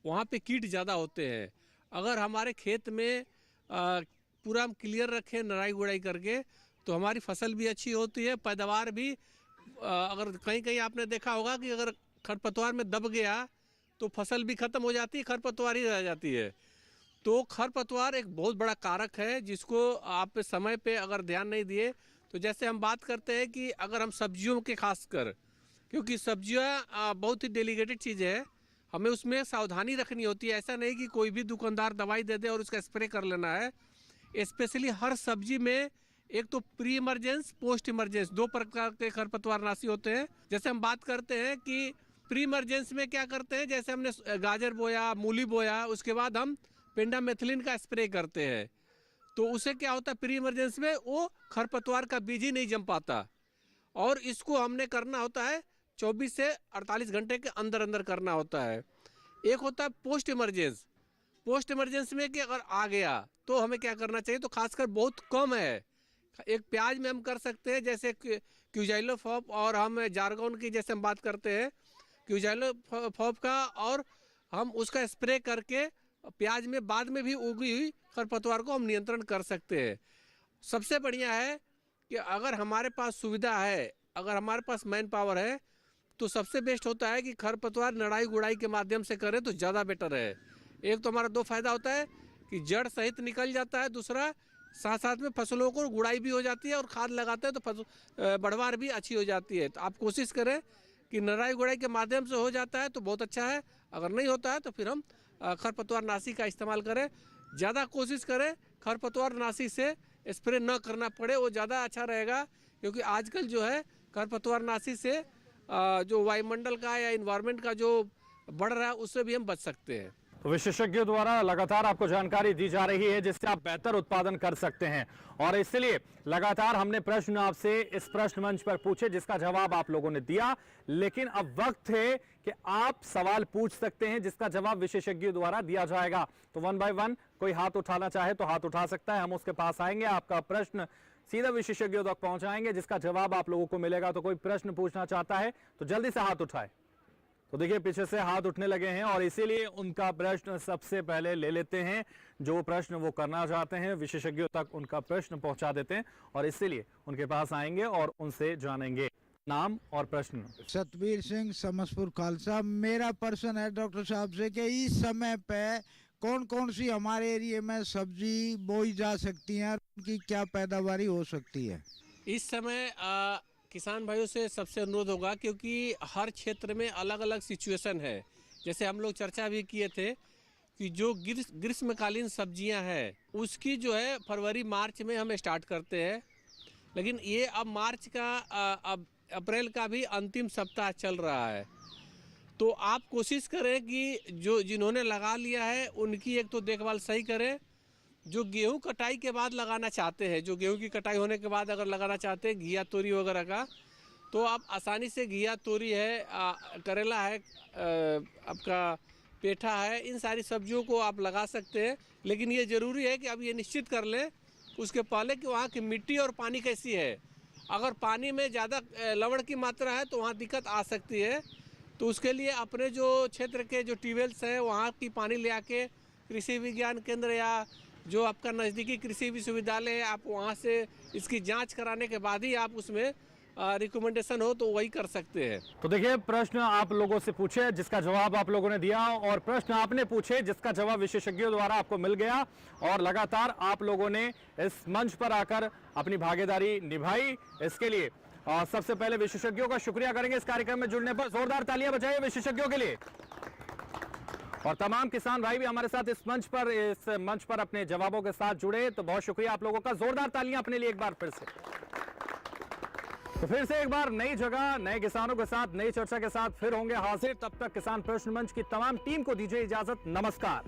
वहाँ पे कीट ज़्यादा होते हैं। अगर हमारे खेत में पूरा हम क्लियर रखें नराई गुड़ाई करके तो हमारी फसल भी अच्छी होती है, पैदावार भी। अगर कहीं कहीं आपने देखा होगा कि अगर खरपतवार में दब गया तो फसल भी ख़त्म हो जाती है, खरपतवार ही रह जाती है। तो खरपतवार एक बहुत बड़ा कारक है जिसको आप समय पे अगर ध्यान नहीं दिए तो जैसे हम बात करते हैं कि अगर हम सब्जियों के खासकर, क्योंकि सब्जियां बहुत ही डेलिकेटेड चीज़ है, हमें उसमें सावधानी रखनी होती है। ऐसा नहीं कि कोई भी दुकानदार दवाई दे दे और उसका स्प्रे कर लेना है। स्पेशली हर सब्जी में एक तो प्री इमरजेंस, पोस्ट इमरजेंस, 2 प्रकार के खरपतवारनाशी होते हैं। जैसे हम बात करते हैं कि प्री इमरजेंस में क्या करते हैं, जैसे हमने गाजर बोया, मूली बोया, उसके बाद हम पेंडामेथिलिन का स्प्रे करते हैं तो उससे क्या होता है, प्री इमरजेंस में वो खरपतवार का बीज ही नहीं जम पाता। और इसको हमने करना होता है 24 से 48 घंटे के अंदर अंदर करना होता है। एक होता है पोस्ट इमरजेंस। पोस्ट इमरजेंसी में कि अगर आ गया तो हमें क्या करना चाहिए, तो खासकर बहुत कम है। एक प्याज में हम कर सकते हैं जैसे क्यूजाइलोफॉप, और हम जार्गोन की जैसे हम बात करते हैं क्यूजाइलोफॉप का, और हम उसका स्प्रे करके प्याज में बाद में भी उगी हुई खरपतवार को हम नियंत्रण कर सकते हैं। सबसे बढ़िया है कि अगर हमारे पास सुविधा है, अगर हमारे पास मैन पावर है, तो सबसे बेस्ट होता है कि खरपतवार नड़ाई गुड़ाई के माध्यम से करें तो ज़्यादा बेटर है। एक तो हमारा 2 फायदा होता है कि जड़ सहित निकल जाता है, दूसरा साथ साथ में फसलों को गुड़ाई भी हो जाती है, और खाद लगाते हैं तो बढ़वार भी अच्छी हो जाती है। तो आप कोशिश करें कि नड़ाई गुड़ाई के माध्यम से हो जाता है तो बहुत अच्छा है, अगर नहीं होता है तो फिर हम खरपतवारनाशी का इस्तेमाल करें। ज़्यादा कोशिश करें खरपतवारनाशी से स्प्रे न करना पड़े, वो ज़्यादा अच्छा रहेगा। क्योंकि आजकल जो है खरपतवारनाशी से जो वायुमंडल का या इन्वायरमेंट का जो बढ़ रहा है उससे भी हम बच सकते हैं। तो विशेषज्ञों द्वारा लगातार आपको जानकारी दी जा रही है जिससे आप बेहतर उत्पादन कर सकते हैं, और इसलिए लगातार हमने प्रश्न आपसे इस प्रश्न मंच पर पूछे जिसका जवाब आप लोगों ने दिया। लेकिन अब वक्त है कि आप सवाल पूछ सकते हैं जिसका जवाब विशेषज्ञों द्वारा दिया जाएगा। तो 1 बाय 1 कोई हाथ उठाना चाहे तो हाथ उठा सकता है, हम उसके पास आएंगे, आपका प्रश्न सीधा विशेषज्ञों तक पहुंचाएंगे जिसका जवाब आप लोगों को मिलेगा। तो कोई प्रश्न पूछना चाहता है तो जल्दी से हाथ उठाए। तो देखिए पीछे से हाथ उठने लगे हैं और इसीलिए उनका प्रश्न सबसे पहले ले लेते हैं। जो प्रश्न वो करना चाहते हैं विशेषज्ञों तक उनका प्रश्न पहुंचा देते हैं, और इसीलिए उनके पास आएंगे और उनसे जानेंगे। नाम और प्रश्न। सतबीर सिंह, समसपुर खालसा। मेरा प्रश्न है डॉक्टर साहब से कि इस समय पे कौन कौन सी हमारे एरिया में सब्जी बोई जा सकती है, उनकी क्या पैदावारी हो सकती है? इस समय किसान भाइयों से सबसे अनुरोध होगा, क्योंकि हर क्षेत्र में अलग अलग सिचुएशन है। जैसे हम लोग चर्चा भी किए थे कि जो ग्रीष्मकालीन सब्जियां हैं उसकी जो है फरवरी मार्च में हम स्टार्ट करते हैं, लेकिन ये अब मार्च का अब अप्रैल का भी अंतिम सप्ताह चल रहा है। तो आप कोशिश करें कि जो जिन्होंने लगा लिया है उनकी एक तो देखभाल सही करें। जो गेहूं कटाई के बाद लगाना चाहते हैं, जो गेहूं की कटाई होने के बाद अगर लगाना चाहते हैं घिया तोरी वगैरह का, तो आप आसानी से घिया तोरी है, करेला है, आपका पेठा है, इन सारी सब्जियों को आप लगा सकते हैं। लेकिन ये ज़रूरी है कि आप ये निश्चित कर लें उसके पहले कि वहाँ की मिट्टी और पानी कैसी है। अगर पानी में ज़्यादा लवण की मात्रा है तो वहाँ दिक्कत आ सकती है। तो उसके लिए अपने जो क्षेत्र के जो ट्यूबवेल्स हैं वहाँ की पानी ले आके कृषि विज्ञान केंद्र या जो आपका नज़दीकी कृषि विश्वविद्यालय है, आप वहाँ से इसकी जांच कराने के बाद ही आप उसमें रिकमेंडेशन हो तो वही कर सकते हैं। तो देखिए प्रश्न आप लोगों से पूछे जिसका जवाब आप लोगों ने दिया, और प्रश्न आपने पूछे जिसका जवाब विशेषज्ञों द्वारा आपको मिल गया, और लगातार आप लोगों ने इस मंच पर आकर अपनी भागीदारी निभाई। इसके लिए सबसे पहले विशेषज्ञों का शुक्रिया करेंगे इस कार्यक्रम में जुड़ने पर। जोरदार तालियां बजाइए विशेषज्ञों के लिए। और तमाम किसान भाई भी हमारे साथ इस मंच पर अपने जवाबों के साथ जुड़े, तो बहुत शुक्रिया आप लोगों का। जोरदार तालियां अपने लिए एक बार फिर से। तो फिर से एक बार नई जगह नए किसानों के साथ नई चर्चा के साथ फिर होंगे हाजिर। तब तक किसान प्रश्न मंच की तमाम टीम को दीजिए इजाजत। नमस्कार।